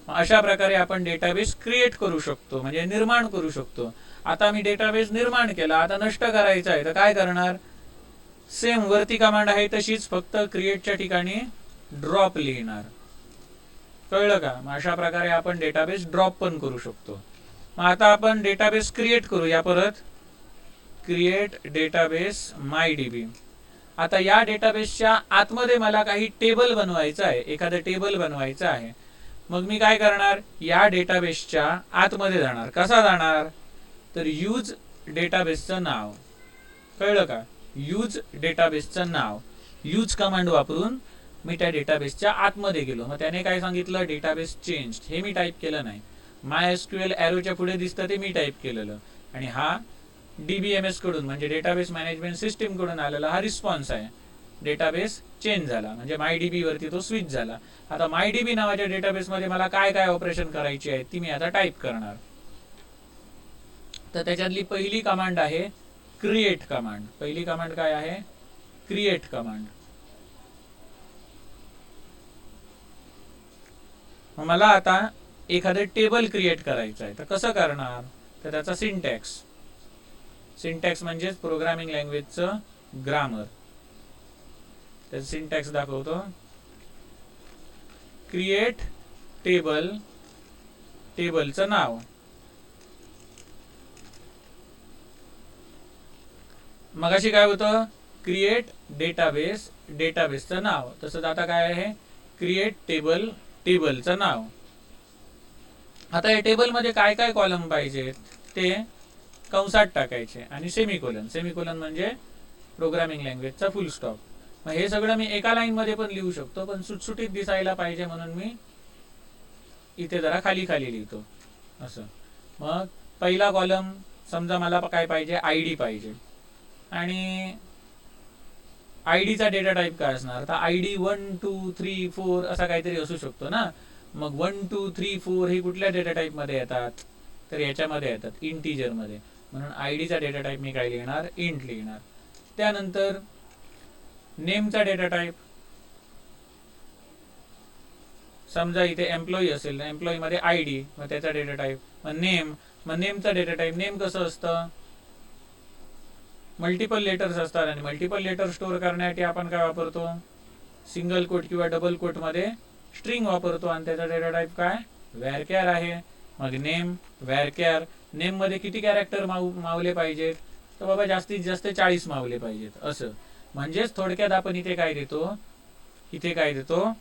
Speaker 1: अशा प्रकारे आपण डेटाबेस क्रिएट करू शकतो, म्हणजे निर्माण करू शकतो. आता मी डेटाबेस निर्माण केला, आता नष्ट करायचा आहे तर काय करणार? सेम वरती कमांड आहे तशीच, फक्त क्रिएटच्या ठिकाणी ड्रॉप लिहिणार. कळलं का? मग अशा प्रकारे आपण डेटाबेस ड्रॉप पण करू शकतो. मग आता आपण डेटाबेस क्रिएट करूया परत. Create database MyDB. आता या डेटाबेसच्या आतमध्ये मला काही टेबल बनवायचं आहे, एखादं टेबल बनवायचं आहे. मग मी काय करणार? या डेटाबेसच्या आतमध्ये जाणार. कसा जाणार? तर यूज डेटाबेसचं नाव. कळलं का? यूज डेटाबेसचं नाव. यूज कमांड वापरून मी त्या डेटाबेसच्या आतमध्ये गेलो. मग त्याने काय सांगितलं? Database change. हे मी टाईप केलं नाही. MySQL एरोच्या पुढे दिसतं ते मी टाईप केलेलं. आणि हा DBMS कडून म्हणजे डेटाबेस मॅनेजमेंट सिस्टीम कडून आलेला हा रिस्पॉन्स आहे. डेटाबेस चेंज झाला म्हणजे MyDB वरती तो स्विच झाला. आता MyDB नावाच्या डेटाबेस मध्ये मला काय काय ऑपरेशन करायची आहे ती मी आता टाईप करणार. तर त्याच्यातली पहिली कमांड आहे क्रिएट कमांड. पहिली कमांड काय आहे? Create command. मला आता एखादं टेबल क्रिएट करायचं आहे तर कसं करणार? तर त्याचा सिंटॅक्स. सिंटॅक्स म्हणजेच प्रोग्रामिंग लँग्वेजचं ग्रामर. त्याचं सिंटॅक्स दाखवतो. क्रिएट टेबल, टेबलचं नाव. मगाशी काय होतं? क्रिएट डेटाबेस, डेटाबेसचं नाव. तसंच आता काय आहे? क्रिएट टेबल, टेबलचं नाव. आता या टेबलमध्ये काय काय कॉलम पाहिजेत ते कंसात टाकायचे आणि सेमीकोलन. सेमीकोलन म्हणजे प्रोग्रामिंग लँग्वेजचा फुल स्टॉप. मग हे सगळं मी एका लाईन मध्ये पण लिहू शकतो, पण सुटसुटीत दिसायला पाहिजे म्हणून मी इथे जरा खाली खाली लिहितो असं. मग पहिला कॉलम समजा मला काय पाहिजे? ID पाहिजे. आणि आयडीचा डेटा टाईप काय असणार? तर ID 1 2 3 4 असा काहीतरी असू शकतो ना. मग 1 2 3 4 हे कुठल्या डेटा टाईप मध्ये येतात? तर याच्यामध्ये येतात, इंटिजर मध्ये. म्हणून आयडीचा डेटा टाईप मी काय लिहिणार? इंट लिहिणार. त्यानंतर नेमचा डेटा टाईप. समजा इथे एम्प्लॉई असेल, एम्प्लॉई मध्ये ID, मग त्याचा डेटा टाईप. मग नेम, मग नेमचा डेटा टाईप. नेम कसं असतं? मल्टिपल लेटर्स असतात आणि मल्टिपल लेटर स्टोअर करण्यासाठी आपण काय वापरतो? सिंगल कोट किंवा डबल कोट मध्ये स्ट्रिंग वापरतो आणि त्याचा डेटा टाईप काय? varchar आहे. मग नेम व्हॅरकॅर, नेम मध्ये किती कॅरेक्टर मावले पाहिजेत, तर बाबा जास्तीत जास्त 40 मावले पाहिजेत असं. म्हणजेच थोडक्यात आपण इथे काय देतो,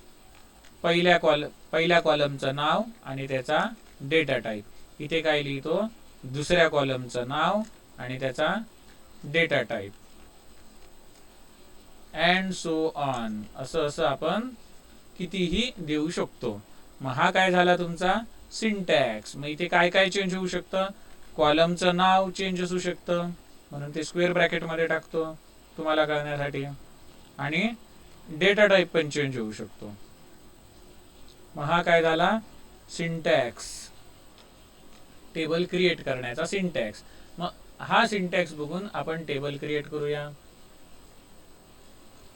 Speaker 1: पहिल्या कॉलमचं नाव आणि त्याचा डेटा टाईप. इथे काय लिहितो, दुसऱ्या कॉलमचं नाव आणि त्याचा data type, and so on. असं आपण कितीही देऊ शकतो. मग हा काय झाला तुमचा सिंटॅक्स. मग इथे काय काय चेंज होऊ शकतं, कॉलमचं नाव चेंज असू शकतं, म्हणून ते स्क्वेअर ब्रॅकेटमध्ये टाकतो तुम्हाला कळण्यासाठी, आणि डेटा टाईप पण चेंज होऊ शकतो. मग हा काय झाला सिंटॅक्स, टेबल क्रिएट करण्याचा सिंटॅक्स. मग हा सिंटॅक्स बघून आपण टेबल क्रिएट करूया.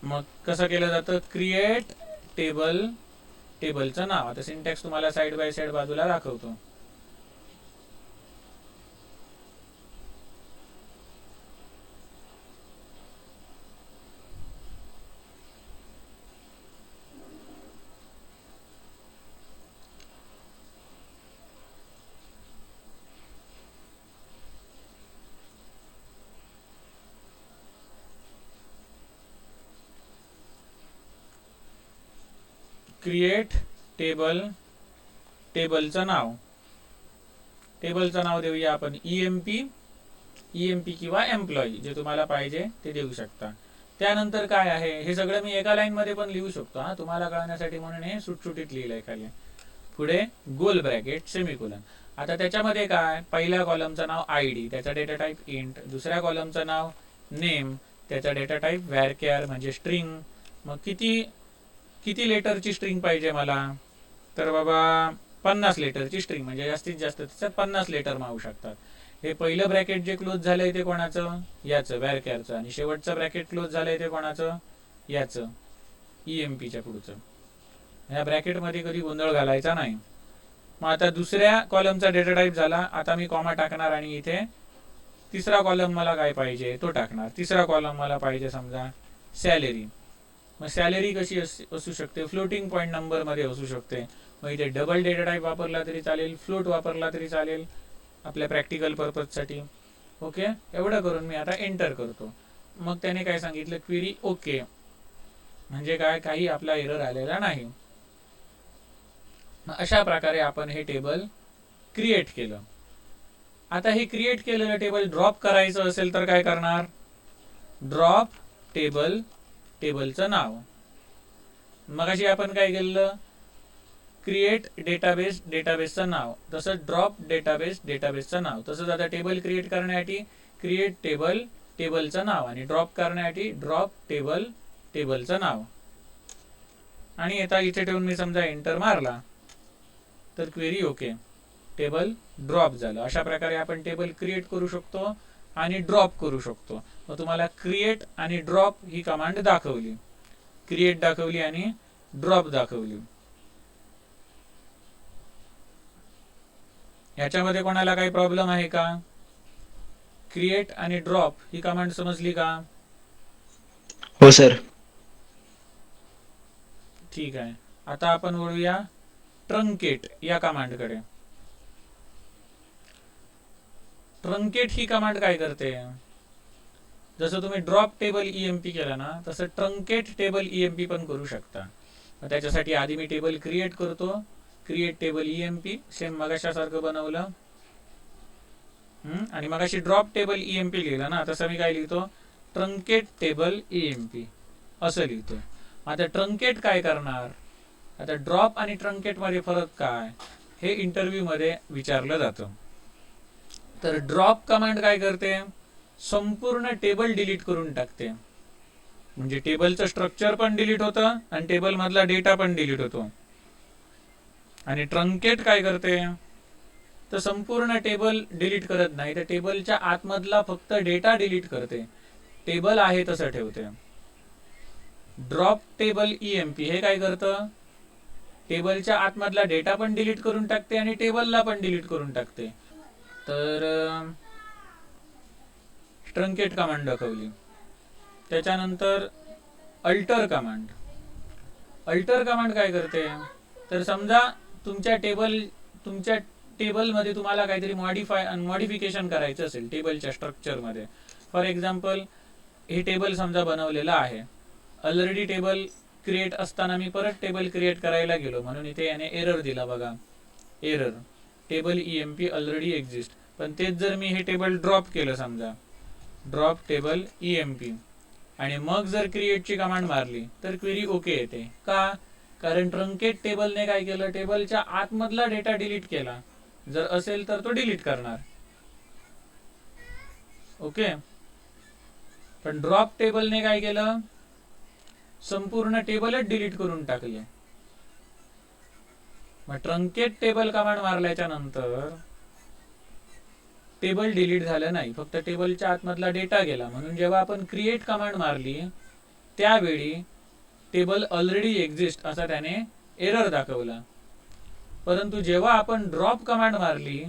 Speaker 1: मग कसं केलं जातं, क्रिएट टेबल, टेबलचं नाव. आता सिंटॅक्स तुम्हाला साइड बाय साइड बाजूला दाखवतो. क्रिएट टेबल, टेबलचं नाव, टेबलचं नाव देऊया आपण ईएमपी किंवा एम्प्लॉई, जे तुम्हाला पाहिजे ते देऊ शकता. त्यानंतर काय आहे, हे सगळं मी एका लाईन मध्ये पण लिहू शकतो हा, तुम्हाला कळण्यासाठी म्हणून हे सुटसुटीत लिहिलंय खाली. पुढे गोल ब्रॅकेट सेमीकोलन. आता त्याच्यामध्ये काय, पहिल्या कॉलमचं नाव आयडी, त्याचा डेटा टाईप इंट, दुसऱ्या कॉलमचं नाव नेम, त्याचा डेटा टाईप व्हॅरकॅर म्हणजे स्ट्रिंग. मग किती लेटरची स्ट्रिंग पाहिजे मला, तर बाबा 50 लेटरची स्ट्रिंग, म्हणजे जास्तीत जास्त त्याच्यात 50 लेटर मावू शकतात. हे पहिलं ब्रॅकेट जे क्लोज झालंय ते कोणाचं, याचं व्हॅरकॅरचं, आणि शेवटचं ब्रॅकेट क्लोज झालंय ते कोणाचं, याचं ईएमपीच्या पुढचं. ह्या ब्रॅकेटमध्ये कधी गोंधळ घालायचा नाही. मग आता दुसऱ्या कॉलमचा डेटा टाईप झाला, आता मी कॉमा टाकणार आणि इथे तिसरा कॉलम मला काय पाहिजे तो टाकणार. तिसरा कॉलम मला पाहिजे समजा सॅलरी. मग सॅलरी कशी असू शकते, फ्लोटिंग पॉईंट नंबर मध्ये असू शकते. मग इथे डबल डेटा टाईप वापरला तरी चालेल, फ्लोट वापरला तरी चालेल आपल्या प्रॅक्टिकल पर्पजसाठी. ओके, एवढं करून मी आता एंटर करतो. मग त्याने काय सांगितलं, क्वेरी ओके, म्हणजे काय, काही आपला एरर आलेला नाही. अशा प्रकारे आपण हे टेबल क्रिएट केलं. आता हे क्रिएट केलेलं टेबल ड्रॉप करायचं असेल तर काय करणार, ड्रॉप टेबल, टेबलचं नाव. मगाशी आपण काय केलं, क्रिएट डेटाबेस, डेटाबेसचं नाव, तसंच ड्रॉप डेटाबेस, डेटाबेसचं नाव. तसंच आता टेबल क्रिएट करण्यासाठी क्रिएट टेबल, टेबलचं नाव, आणि ड्रॉप करण्यासाठी ड्रॉप टेबल, टेबलचं नाव. आणि आता इथे ठेवून मी समजा एंटर मारला तर क्वेरी ओके, टेबल ड्रॉप झालं. अशा प्रकारे आपण टेबल क्रिएट करू शकतो आणि ड्रॉप करू शकतो. मग तुम्हाला क्रिएट आणि ड्रॉप ही कमांड दाखवली, क्रिएट दाखवली आणि ड्रॉप दाखवली. याच्यामध्ये कोणाला काही प्रॉब्लेम आहे का, क्रिएट आणि ड्रॉप ही कमांड समजली का?
Speaker 4: हो सर.
Speaker 1: ठीक आहे. आता आपण वळूया ट्रंकेट या कमांडकडे. ट्रंकेट ही कमांड काय करते, जसं तुम्ही ड्रॉप टेबल ईएमपी केला ना, तसं ट्रंकेट टेबल ईएमपी पण करू शकता. त्याच्यासाठी आधी मी टेबल क्रिएट करतो, क्रिएट टेबल ईएमपी, सेम मगाशासारखं बनवलं, आणि मगाशी ड्रॉप टेबल ईएमपी लिहिलं ना, तसं मी काय लिहितो, ट्रंकेट टेबल ईएमपी असं लिहितो. आता ट्रंकेट काय करणार, आता ड्रॉप आणि ट्रंकेट मध्ये फरक काय हे इंटरव्ह्यू मध्ये विचारलं जातं. तर ड्रॉप कमांड काय करते, संपूर्ण टेबल डिलीट करून टाकते, म्हणजे टेबलचं स्ट्रक्चर पण डिलीट होतं आणि टेबल मधला डेटा पण डिलीट होतो. आणि ट्रंकेट काय करते, तर संपूर्ण टेबल डिलीट करत नाही, तर टेबलच्या आतमधला फक्त डेटा डिलीट करते, टेबल आहे तसं ठेवते. ड्रॉप टेबल ईएमपी हे काय करतं, टेबलच्या आतमधला डेटा पण डिलीट करून टाकते आणि टेबलला पण डिलीट करून टाकते. तर ट्रंकेट कमांड दाखवली. त्याच्यानंतर अल्टर कमांड. अल्टर कमांड काय करते, तर समजा तुमच्या टेबलमध्ये तुम्हाला काहीतरी मॉडिफिकेशन करायचं असेल टेबलच्या स्ट्रक्चरमध्ये, फॉर एक्झाम्पल हे टेबल समजा बनवलेलं आहे, ऑलरेडी टेबल क्रिएट असताना मी परत टेबल क्रिएट करायला गेलो म्हणून इथे याने एरर दिला बघा, error table EMP already exist. पण तेच जर मी हे टेबल ड्रॉप केलं, समजा ड्रॉप टेबल EMP, आणि मग जर क्रिएटची कमांड मारली तर क्वेरी ओके येते. का? कारण ट्रंकेट टेबलने काय केलं, टेबलच्या आतमधला डेटा डिलीट केला. जर असेल तर तो डिलीट करणार. ओके. पण ड्रॉप टेबलने काय केलं, संपूर्ण टेबलच डिलीट करून टाकले. मग ट्रंकेट टेबल कमांड मारल्याच्या नंतर टेबल डिलीट झालं नाही, फक्त टेबलच्या आतमधला डेटा गेला. म्हणून जेव्हा आपण क्रिएट कमांड मारली त्यावेळी टेबल ऑलरेडी एक्झिस्ट असा त्याने एरर दाखवला. परंतु जेव्हा आपण ड्रॉप कमांड मारली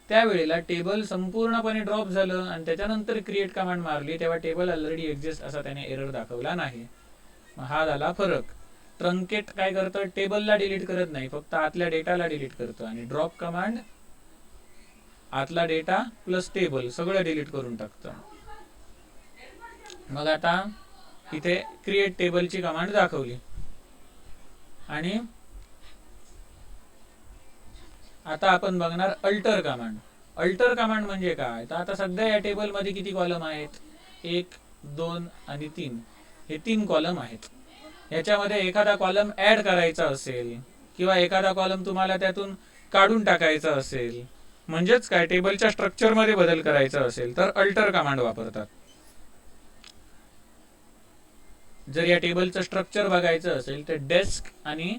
Speaker 1: त्यावेळेला टेबल संपूर्णपणे ड्रॉप झालं आणि त्याच्यानंतर क्रिएट कमांड मारली तेव्हा टेबल ऑलरेडी एक्झिस्ट असा त्याने एरर दाखवला नाही. हा झाला फरक. ट्रंकेट काय करतं, टेबलला डिलीट करत नाही, फक्त आतल्या डेटाला डिलीट करतं. आणि ड्रॉप कमांड आतला डेटा प्लस टेबल सगळं डिलीट करून टाकतं. मग आता इथे क्रिएट टेबलची कमांड दाखवली. आणि आता आपण बघणार अल्टर कमांड. अल्टर कमांड म्हणजे काय, तर आता सध्या या टेबलमध्ये किती कॉलम आहेत, 1, 2 आणि 3, हे 3 कॉलम आहेत. याच्यामध्ये एखादा कॉलम ऍड करायचा असेल किंवा एखादा कॉलम तुम्हाला त्यातून काढून टाकायचा असेल, म्हणजेच काय टेबलच्या स्ट्रक्चरमध्ये बदल करायचा असेल तर अल्टर कमांड वापरतात. जर या टेबलचं स्ट्रक्चर बघायचं असेल तर डेस्क आणि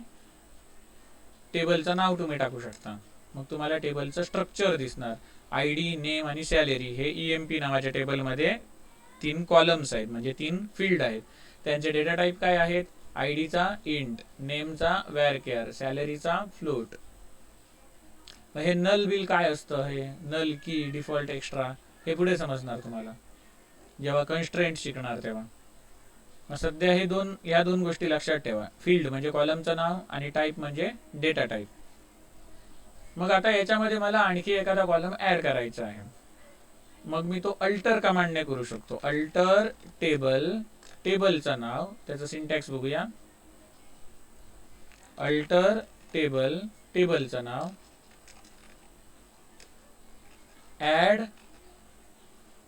Speaker 1: टेबलचं नाव तुम्ही टाकू शकता, मग तुम्हाला टेबलचं स्ट्रक्चर दिसणार. ID, नेम आणि सॅलरी हे EMP नावाच्या टेबलमध्ये 3 कॉलम्स आहेत, म्हणजे 3 फील्ड आहेत. त्यांचे डेटा टाईप काय आहेत, आयडीचा इंट, नेमचा व्हेअरकेअर, सॅलरीचा फ्लोट. हे नल बिल काय असतं, हे नल की, डिफॉल्ट एक्स्ट्रा, हे पुढे समजणार तुम्हाला जेव्हा कन्स्ट्रेंट शिकणार तेव्हा. मग सध्या या दोन गोष्टी लक्षात ठेवा, फील्ड म्हणजे कॉलमचं नाव आणि टाईप म्हणजे डेटा टाईप. मग आता याच्यामध्ये मला आणखी एखादा कॉलम ऍड करायचा आहे, मग मी तो अल्टर कमांडने करू शकतो. अल्टर टेबल, टेबलचं नाव, त्याचं सिंटॅक्स बघूया. अल्टर टेबल, टेबलचं नाव, ऍड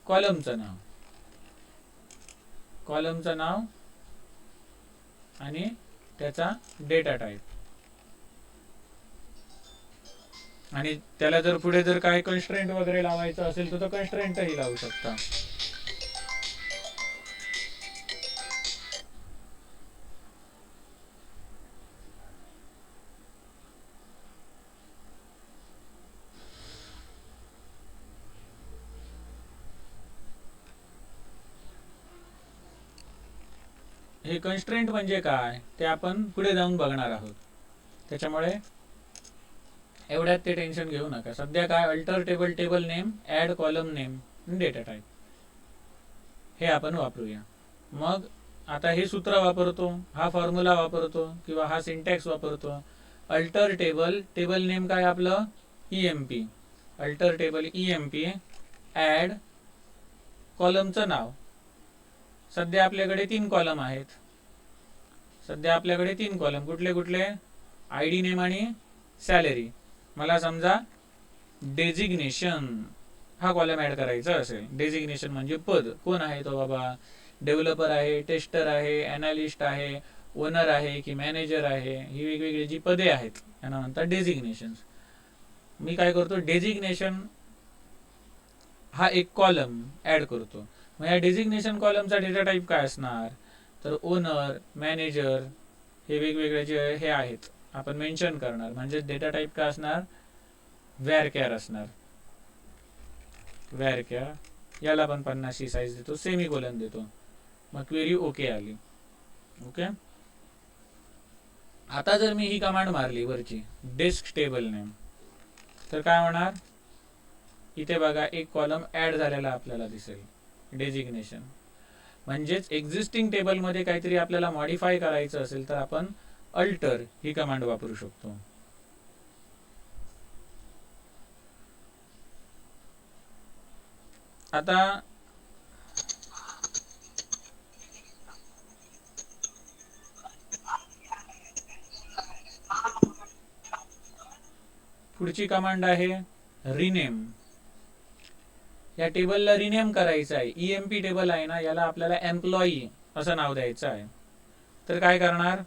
Speaker 1: कॉलमचं नाव, कॉलमचं नाव आणि त्याचा डेटा टाईप. आणि त्याला जर पुढे जर काही कन्स्ट्रेंट वगैरे लावायचं असेल तर तो कन्स्ट्रेंटही लावू शकता. हे कन्स्ट्रेंट म्हणजे काय ते आपण पुढे जाऊन बघणार आहोत, त्याच्यामुळे एवढ्यात ते टेन्शन घेऊ नका. सध्या काय, alter table, table name, add column name, data type हे आपण वापरूया. मग आता हे सूत्र वापरतो, हा फॉर्म्युला वापरतो किंवा हा सिंटॅक्स वापरतो. अल्टर टेबल, टेबल नेम काय आपलं EMP, alter table EMP, add कॉलमचं नाव. सध्या आपल्याकडे 3 कॉलम आहेत. सध्या आपल्याकडे 3 कॉलम कुठले कुठले, ID, नेम आणि सॅलरी. मला समजा डेजिग्नेशन हा कॉलम ऍड करायचा असेल. डेजिग्नेशन म्हणजे पद, कोण आहे तो बाबा, डेव्हलपर आहे, टेस्टर आहे, अनालिस्ट आहे, ओनर आहे की मॅनेजर आहे, ही वेगवेगळी जी पदे आहेत यांना म्हणतात डेजिग्नेशन. मी काय करतो, डेजिग्नेशन हा एक कॉलम ऍड करतो. मग या डेजिग्नेशन कॉलमचा डेटा टाईप काय असणार, तर ओनर, मॅनेजर हे वेगवेगळे जे हे आहेत आपण मेन्शन करणार. म्हणजे डेटा टाईप काय असणार, व्हेअरकेअर असणार. व्हेअरकेअर, याला आपण 50 साईज देतो, सेमीकोलन देतो. मग क्वेरी ओके आली. ओके. आता जर मी ही कमांड मारली वरची डेस्क टेबल नेम, तर काय होणार, इथे बघा एक कॉलम ऍड झालेला आपल्याला दिसेल, डेजिग्नेशन. म्हणजेच एक्झिस्टिंग टेबलमध्ये काहीतरी आपल्याला मॉडिफाय करायचं असेल तर आपण अल्टर ही कमांड वापरू शकतो. आता पुढची कमांड आहे रिनेम. या टेबलला रिनेम करायचं आहे. ईएमपी टेबल आहे ना, याला आपल्याला एम्प्लॉई असं नाव द्यायचं आहे. तर काय करणार,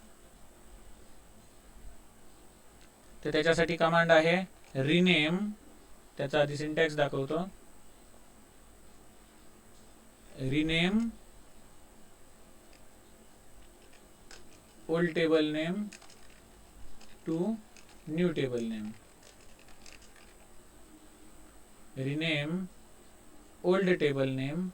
Speaker 1: तर त्याच्यासाठी कमांड आहे रिनेम. त्याचा आधी सिंटॅक्स दाखवतो. Rename old table name to new table name. Rename old table name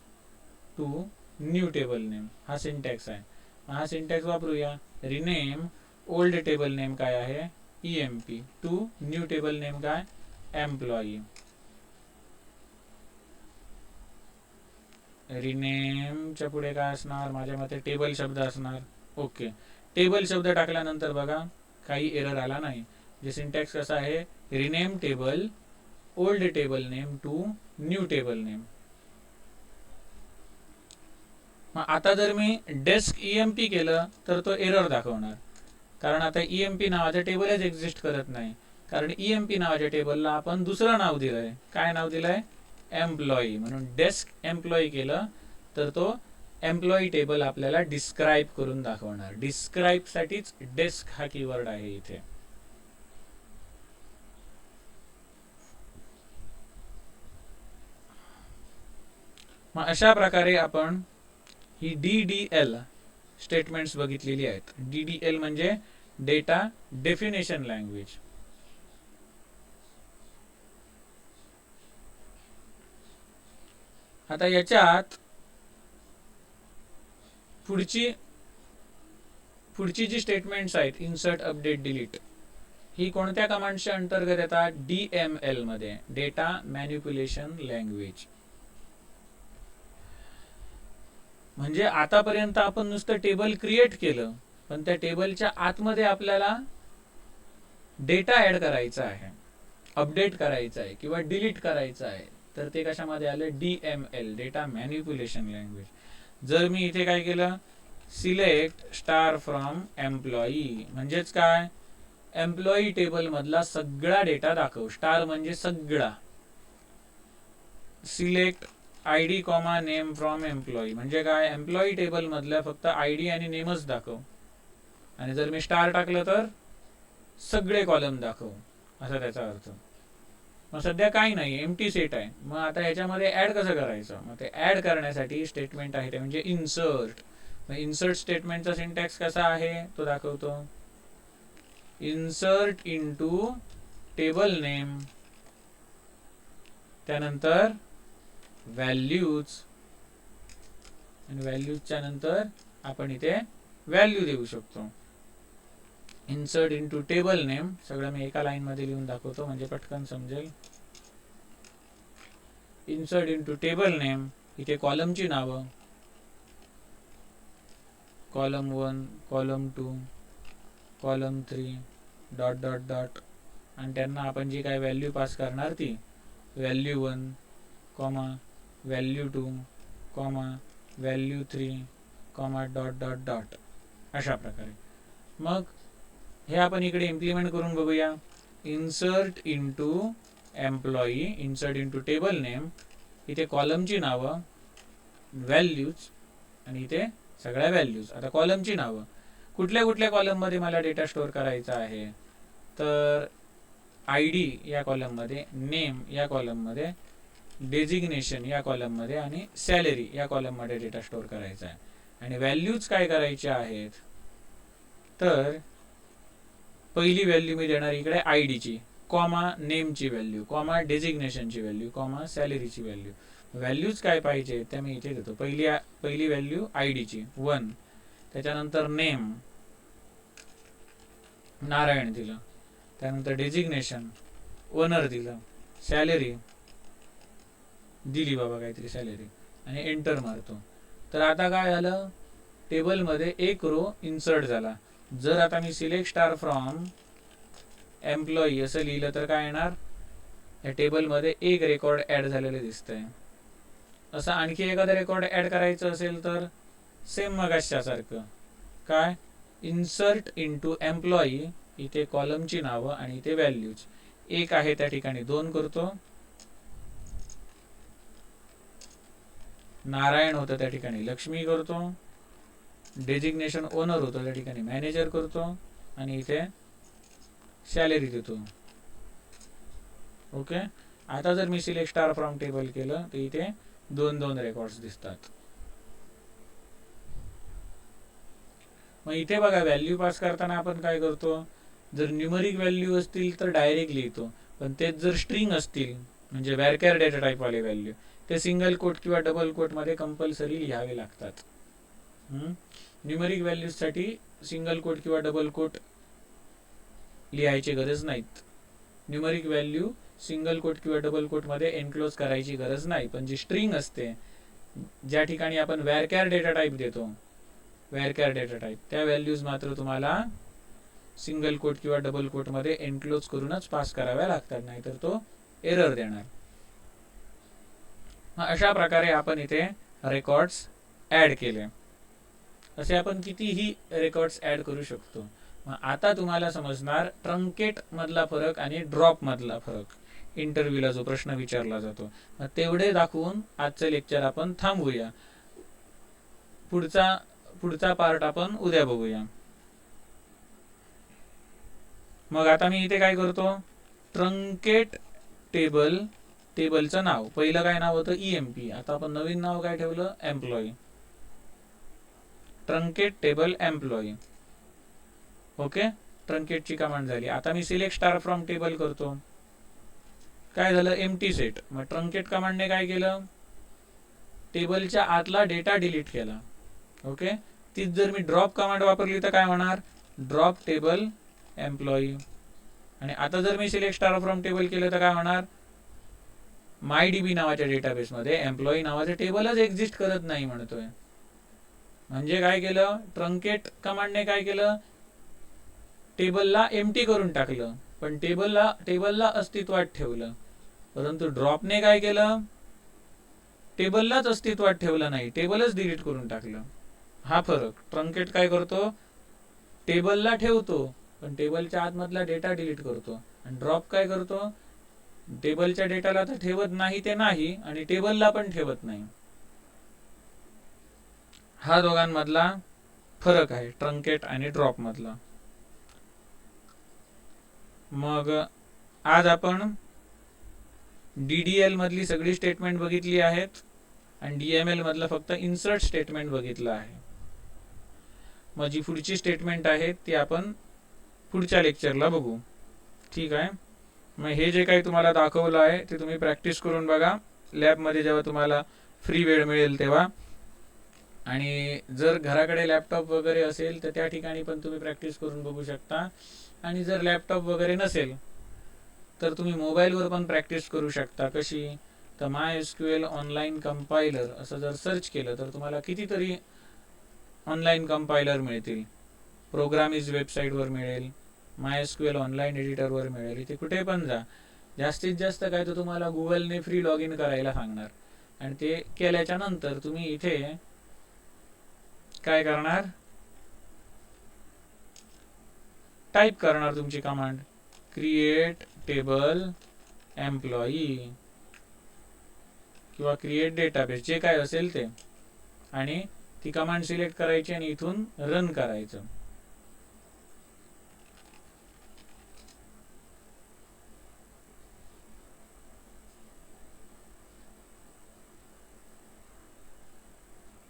Speaker 1: to new table name. हा सिंटॅक्स आहे. हा सिंटॅक्स वापरूया. रिनेम ओल्ड टेबल नेम काय आहे, EMP, to new table name काय, एम्प्लॉई. रिनेमच्या पुढे काय असणार, माझ्या मते टेबल शब्द असणार. ओके, टेबल शब्द टाकल्यानंतर बघा काही एरर आला नाही. जे सिंटॅक्स कसा आहे, rename table old table name to new table name. मग आता जर मी डेस्क ईएमपी केलं तर तो एरर दाखवणार, कारण आता ईएमपी नावाचं टेबलच एक्झिस्ट करत नाही. कारण ईएमपी नावाच्या टेबलला आपण दुसरं नाव दिलंय. काय नाव दिलंय, एम्प्लॉई. म्हणून डेस्क एम्प्लॉई केलं तर तो एम्प्लॉई टेबल आपल्याला डिस्क्राईब करून दाखवणार. डिस्क्राईब साठीच डेस्क हा कीवर्ड आहे इथे. मग अशा प्रकारे आपण ही DDL स्टेटमेंट्स बघितलेली आहेत. DDL म्हणजे डेटा डेफिनेशन लँग्वेज. आता याच्यात पुढची जी स्टेटमेंट्स आहेत, इन्सर्ट, अपडेट, डिलीट, ही कोणत्या कमांडच्या अंतर्गत येतात, DML मध्ये, डेटा मॅनिप्युलेशन लँग्वेज. म्हणजे आतापर्यंत आपण नुसतं टेबल क्रिएट केलं, पण त्या टेबलच्या आतमध्ये आपल्याला डेटा ऍड करायचा आहे, अपडेट करायचा आहे किंवा डिलीट करायचा आहे. तर ते कशामध्ये आले, DML, डेटा मॅनिप्युलेशन लँग्वेज. जर मी इथे काय केलं, सिलेक्ट स्टार फ्रॉम एम्प्लॉई, म्हणजेच काय, एम्प्लॉई टेबल मधला सगळा डेटा दाखव. स्टार म्हणजे सगळा. Select ID comma name from employee म्हणजे काय, एम्प्लॉई टेबल मधल्या फक्त आयडी आणि नेमच दाखव. आणि जर मी स्टार टाकलं तर सगळे कॉलम दाखव, असा त्याचा अर्थ. मग सध्या काही नाही, एम्प्टी सेट आहे. मग आता ह्याच्यामध्ये ऍड कसं करायचं, मग ते ऍड करण्यासाठी स्टेटमेंट आहे ते म्हणजे इन्सर्ट. मग इन्सर्ट स्टेटमेंटचा सिंटॅक्स कसा आहे तो दाखवतो. इन्सर्ट इनटू टेबल नेम, त्यानंतर व्हॅल्यूज, आणि व्हॅल्यूजच्या नंतर आपण इथे व्हॅल्यू देऊ शकतो. इन्सर्ट इनटू टेबल नेम, सगळं मी एका लाईन मध्ये लिहून दाखवतो म्हणजे पटकन समजेल. इन्सर्ट इनटू टेबल नेम, इथे कॉलमची नावं, column 1, column 2, column 3, dot dot dot, आणि त्यांना आपण जी काय व्हॅल्यू पास करणार ती value 1, comma value 2, comma value 3, comma dot dot dot, अशा प्रकारे. मग हे आपण इकडे इम्प्लिमेंट करून बघूया. Insert into employee, insert into table name, इथे कॉलमची नावं, व्हॅल्यूज, आणि इथे सगळ्या व्हॅल्यूज. आता कॉलमची नावं, कुठल्या कुठल्या कॉलममध्ये मला डेटा स्टोअर करायचा आहे, तर आयडी या कॉलममध्ये, नेम या कॉलममध्ये, डेजिग्नेशन या कॉलममध्ये आणि सॅलरी या कॉलममध्ये डेटा स्टोअर करायचा आहे. आणि व्हॅल्यूज काय करायचे आहेत, तर पहिली व्हॅल्यू मी देणार इकडे आयडीची, कॉमा नेमची व्हॅल्यू, कॉमा डेजिग्नेशनची व्हॅल्यू, कॉमा सॅलरीची व्हॅल्यू. व्हॅल्यूज काय पाहिजे त्या मी इथे देतो. पहिली व्हॅल्यू आयडीची 1, त्याच्यानंतर नेम नारायण दिलं, त्यानंतर डेजिग्नेशन ओनर दिलं, सॅलरी दिली बाबा काहीतरी सॅलरी, आणि एंटर मारतो. तर आता काय झालं, टेबलमध्ये एक रो इन्सर्ट झाला. जर आता मी सिलेक्ट स्टार फ्रॉम एम्प्लॉई असं लिहिलं तर काय येणार, या टेबलमध्ये एक रेकॉर्ड ऍड झालेलं दिसतंय. असं आणखी एखादा रेकॉर्ड ॲड करायचं असेल तर सेम मगाच्यासारखं काय, इन्सर्ट इंटू एम्प्लॉई, इथे कॉलमची नावं आणि इथे व्हॅल्यूज, एक आहे त्या ठिकाणी 2 करतो, नारायण होतं त्या ठिकाणी लक्ष्मी करतो, डेजिग्नेशन ओनर होतं त्या ठिकाणी मॅनेजर करतो आणि इथे सॅलरी देतो. ओके. आता जर मी सिलेक्ट स्टार फ्रॉम टेबल केलं तर इथे 2 रेकॉर्ड्स दिसतात. मग इथे बघा व्हॅल्यू पास करताना आपण काय करतो, जर न्यूमरिक व्हॅल्यू असतील तर डायरेक्ट लिहितो, पण तेच जर स्ट्रिंग असतील म्हणजे व्हॅरकॅर डेटा टाईप वाले व्हॅल्यू ते सिंगल कोट किंवा डबल कोट मध्ये कंपल्सरी लिहावे लागतात. न्यूमरिक व्हॅल्यूजसाठी सिंगल कोट किंवा डबल कोट लिहायची गरज नाहीत. न्यूमरिक व्हॅल्यू सिंगल कोट किंवा डबल कोट मध्ये एनक्लोज करायची गरज नाही, पण जी स्ट्रिंग असते ज्या ठिकाणी आपण व्हॅरकॅर डेटा टाईप देतो, व्हॅरकॅर डेटा टाईप, त्या व्हॅल्यूज मात्र तुम्हाला सिंगल कोट किंवा डबल कोट मध्ये एनक्लोज करूनच पास कराव्या लागतात, नाहीतर तो एरर देणार. अशा प्रकारे आपण इथे रेकॉर्ड्स ऍड केले. असे आपण कितीही रेकॉर्ड्स ऍड करू शकतो. मग आता तुम्हाला समजणार ट्रंकेट मधला फरक आणि ड्रॉप मधला फरक, इंटरव्ह्यूला जो प्रश्न विचारला जातो. मग तेवढे दाखवून आजचं लेक्चर आपण थांबवूया. पुढचा पार्ट आपण उद्या बघूया. मग आता मी इथे काय करतो, ट्रंकेट टेबलचं नाव, पहिलं काय नाव होतं EMP, आता आपण नवीन नाव काय ठेवलं, employee. Truncate table employee. Okay. ट्रंकेटची कमांड झाली. आता मी सिलेक्ट स्टार फ्रॉम टेबल करतो, काय झालं, एम्प्टी सेट. मग ट्रंकेट कमांडने काय केलं, टेबलच्या आतला डेटा डिलीट केला. ओके. तीच जर मी ड्रॉप कमांड वापरली तर काय होणार, ड्रॉप टेबल एम्प्लॉई. आणि आता जर मी सिलेक्ट स्टार फ्रॉम टेबल केलं तर काय होणार, MyDB नावाच्या डेटाबेसमध्ये एम्प्लॉई नावाचे टेबलच एक्झिस्ट करत नाही म्हणतोय. म्हणजे काय केलं, ट्रंकेट कमांडने काय केलं, टेबलला एम्प्टी करून टाकलं, पण टेबलला अस्तित्वात ठेवलं. परंतु ड्रॉपने काय केलं, टेबललाच अस्तित्वात ठेवलं नाही, टेबलच डिलीट करून टाकलं. हा फरक. ट्रंकेट काय करतो, टेबलला ठेवतो पण टेबलच्या आतमधला डेटा डिलीट करतो. आणि ड्रॉप काय करतो, टेबलच्या डेटाला तर ठेवत नाही ते नाही आणि टेबलला पण ठेवत नाही. हा दोघांमधला फरक आहे, ट्रंकेट आणि ड्रॉप मधला. मग आज आपण DDL मधली सगळी स्टेटमेंट बघितली आहेत आणि DML मधलं फक्त इन्सर्ट स्टेटमेंट बघितलं आहे. मग जी पुढची स्टेटमेंट आहे ती आपण पुढच्या लेक्चरला बघू. ठीक आहे. मग हे जे काही तुम्हाला दाखवलं आहे ते तुम्ही प्रॅक्टिस करून बघा लॅबमध्ये जेव्हा तुम्हाला फ्री वेळ मिळेल तेव्हा. आणि जर घराकडे लॅपटॉप वगैरे असेल तर त्या ठिकाणी पण तुम्ही प्रॅक्टिस करून बघू शकता. आणि जर लॅपटॉप वगैरे नसेल तर तुम्ही मोबाईलवर पण प्रॅक्टिस करू शकता. कशी, तर MySQL ऑनलाईन कंपायलर असं जर सर्च केलं तर तुम्हाला कितीतरी ऑनलाईन कंपायलर मिळतील. प्रोग्रामिज वेबसाईटवर मिळेल, MySQL ऑनलाईन एडिटरवर मिळेल, इथे कुठे पण जा. जास्तीत जास्त काय तर तुम्हाला गुगलने फ्री लॉग इन करायला सांगणार. आणि ते केल्याच्या नंतर तुम्ही इथे काय करणार, टाईप करणार तुमची कमांड, क्रिएट टेबल एम्प्लॉई किंवा क्रिएट डेटाबेस, जे काय असेल ते, आणि ती कमांड सिलेक्ट करायची आणि इथून रन करायचं.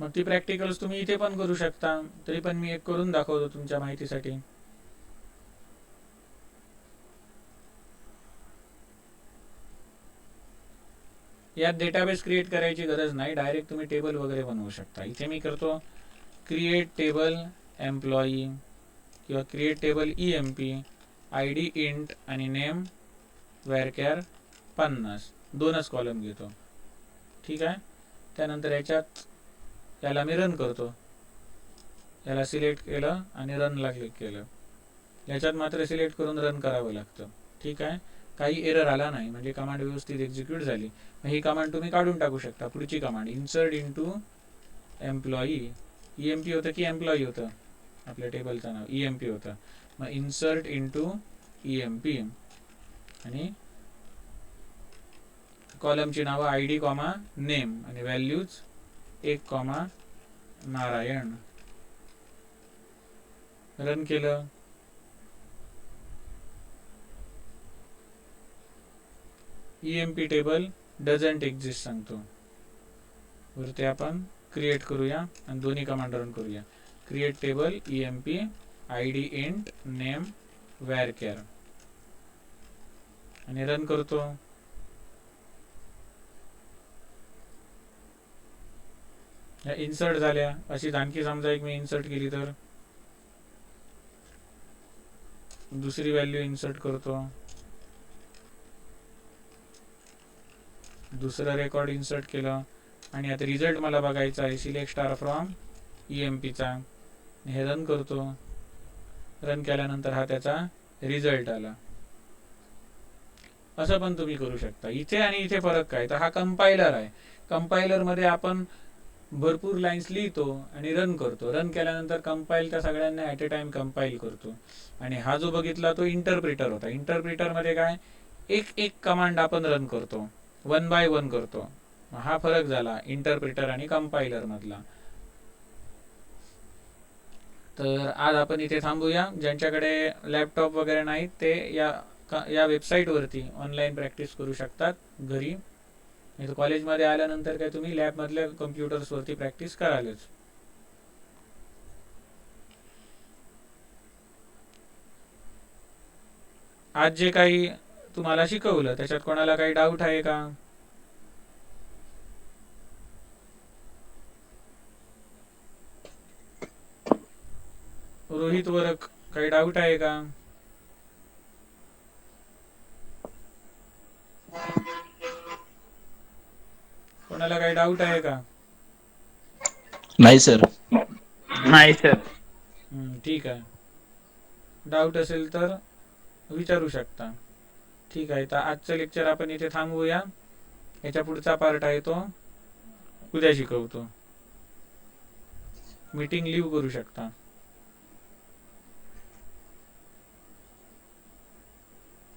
Speaker 1: मग ती प्रॅक्टिकल्स तुम्ही इथे पण करू शकता. तरी पण मी एक करून दाखवतो तुमच्या माहितीसाठी. यात डेटाबेस क्रिएट करायची गरज नाही, डायरेक्ट तुम्ही टेबल वगैरे बनवू शकता. इथे मी करतो क्रिएट टेबल एम्प्लॉई किंवा create table EMP, ID int आणि नेम व्हॅरकॅर 50, 2च कॉलम घेतो. ठीक आहे. त्यानंतर याला मी रन करतो. याला सिलेक्ट केलं आणि रनला क्लिक केलं. याच्यात मात्र सिलेक्ट करून रन करावं लागतं. ठीक आहे. काही एरर आला नाही, म्हणजे कमांड व्यवस्थित एक्झिक्यूट झाली. मग ही कमांड तुम्ही काढून टाकू शकता. पुढची command insert into employee. EMP होतं की एम्प्लॉई होतं? आपल्या टेबलचं नाव EMP होतं. मग इन्सर्ट इंटू EMP आणि कॉलमची नावं ID, नेम आणि व्हॅल्यूज 1, नारायण. रन केलं. EMP टेबल डझंट एक्झिस्ट सांगतो. वरती आपण क्रिएट करूया आणि दोन्ही कमांड रन करूया. Create table EMP ID int name varchar आणि रन करतो. इन्सर्ट झाल्या. अशी आणखी समजा एक मी इन्सर्ट केली तर दुसरी व्हॅल्यू इन्सर्ट करतो. दुसरं रेकॉर्ड इन्सर्ट केलं आणि आता रिझल्ट मला बघायचा आहे. सिलेक्ट स्टार फ्रॉम EMPचा. हे रन करतो. रन केल्यानंतर हा त्याचा रिझल्ट आला. असं पण तुम्ही करू शकता. इथे आणि इथे फरक काय, तर हा कंपायलर आहे. कंपायलरमध्ये आपण भरपूर लाईन्स लिहितो आणि रन करतो. रन केल्यानंतर कंपाईल त्या सगळ्यांना ॲट ए टाइम कंपाईल करतो. आणि हा जो बघितला तो इंटरप्रिटर होता. इंटरप्रिटरमध्ये काय, एक कमांड आपण रन करतो, 1 by 1 करतो. हा फरक झाला इंटरप्रिटर आणि कंपायलर मधला. तर आज आपण इथे थांबूया. ज्यांच्याकडे लॅपटॉप वगैरे नाहीत ते या वेबसाईटवरती ऑनलाईन प्रॅक्टिस करू शकतात घरी. नाही तर कॉलेजमध्ये आल्यानंतर काय तुम्ही लॅबमधल्या कम्प्युटर्सवरती प्रॅक्टिस करालच. आज जे काही तुम्हाला शिकवलं त्याच्यात कोणाला काही डाऊट आहे का? रोहित वरक, काही डाऊट आहे का? कोणाला काही डाऊट आहे का?
Speaker 4: नाही सर.
Speaker 2: नाही सर.
Speaker 1: ठीक आहे. डाऊट असेल तर विचारू शकता. ठीक आहे. तर आजचं लेक्चर आपण इथे थांबवूया. याच्या पुढचा पार्ट आहे तो उद्या शिकवतो. मीटिंग लीव करू शकता.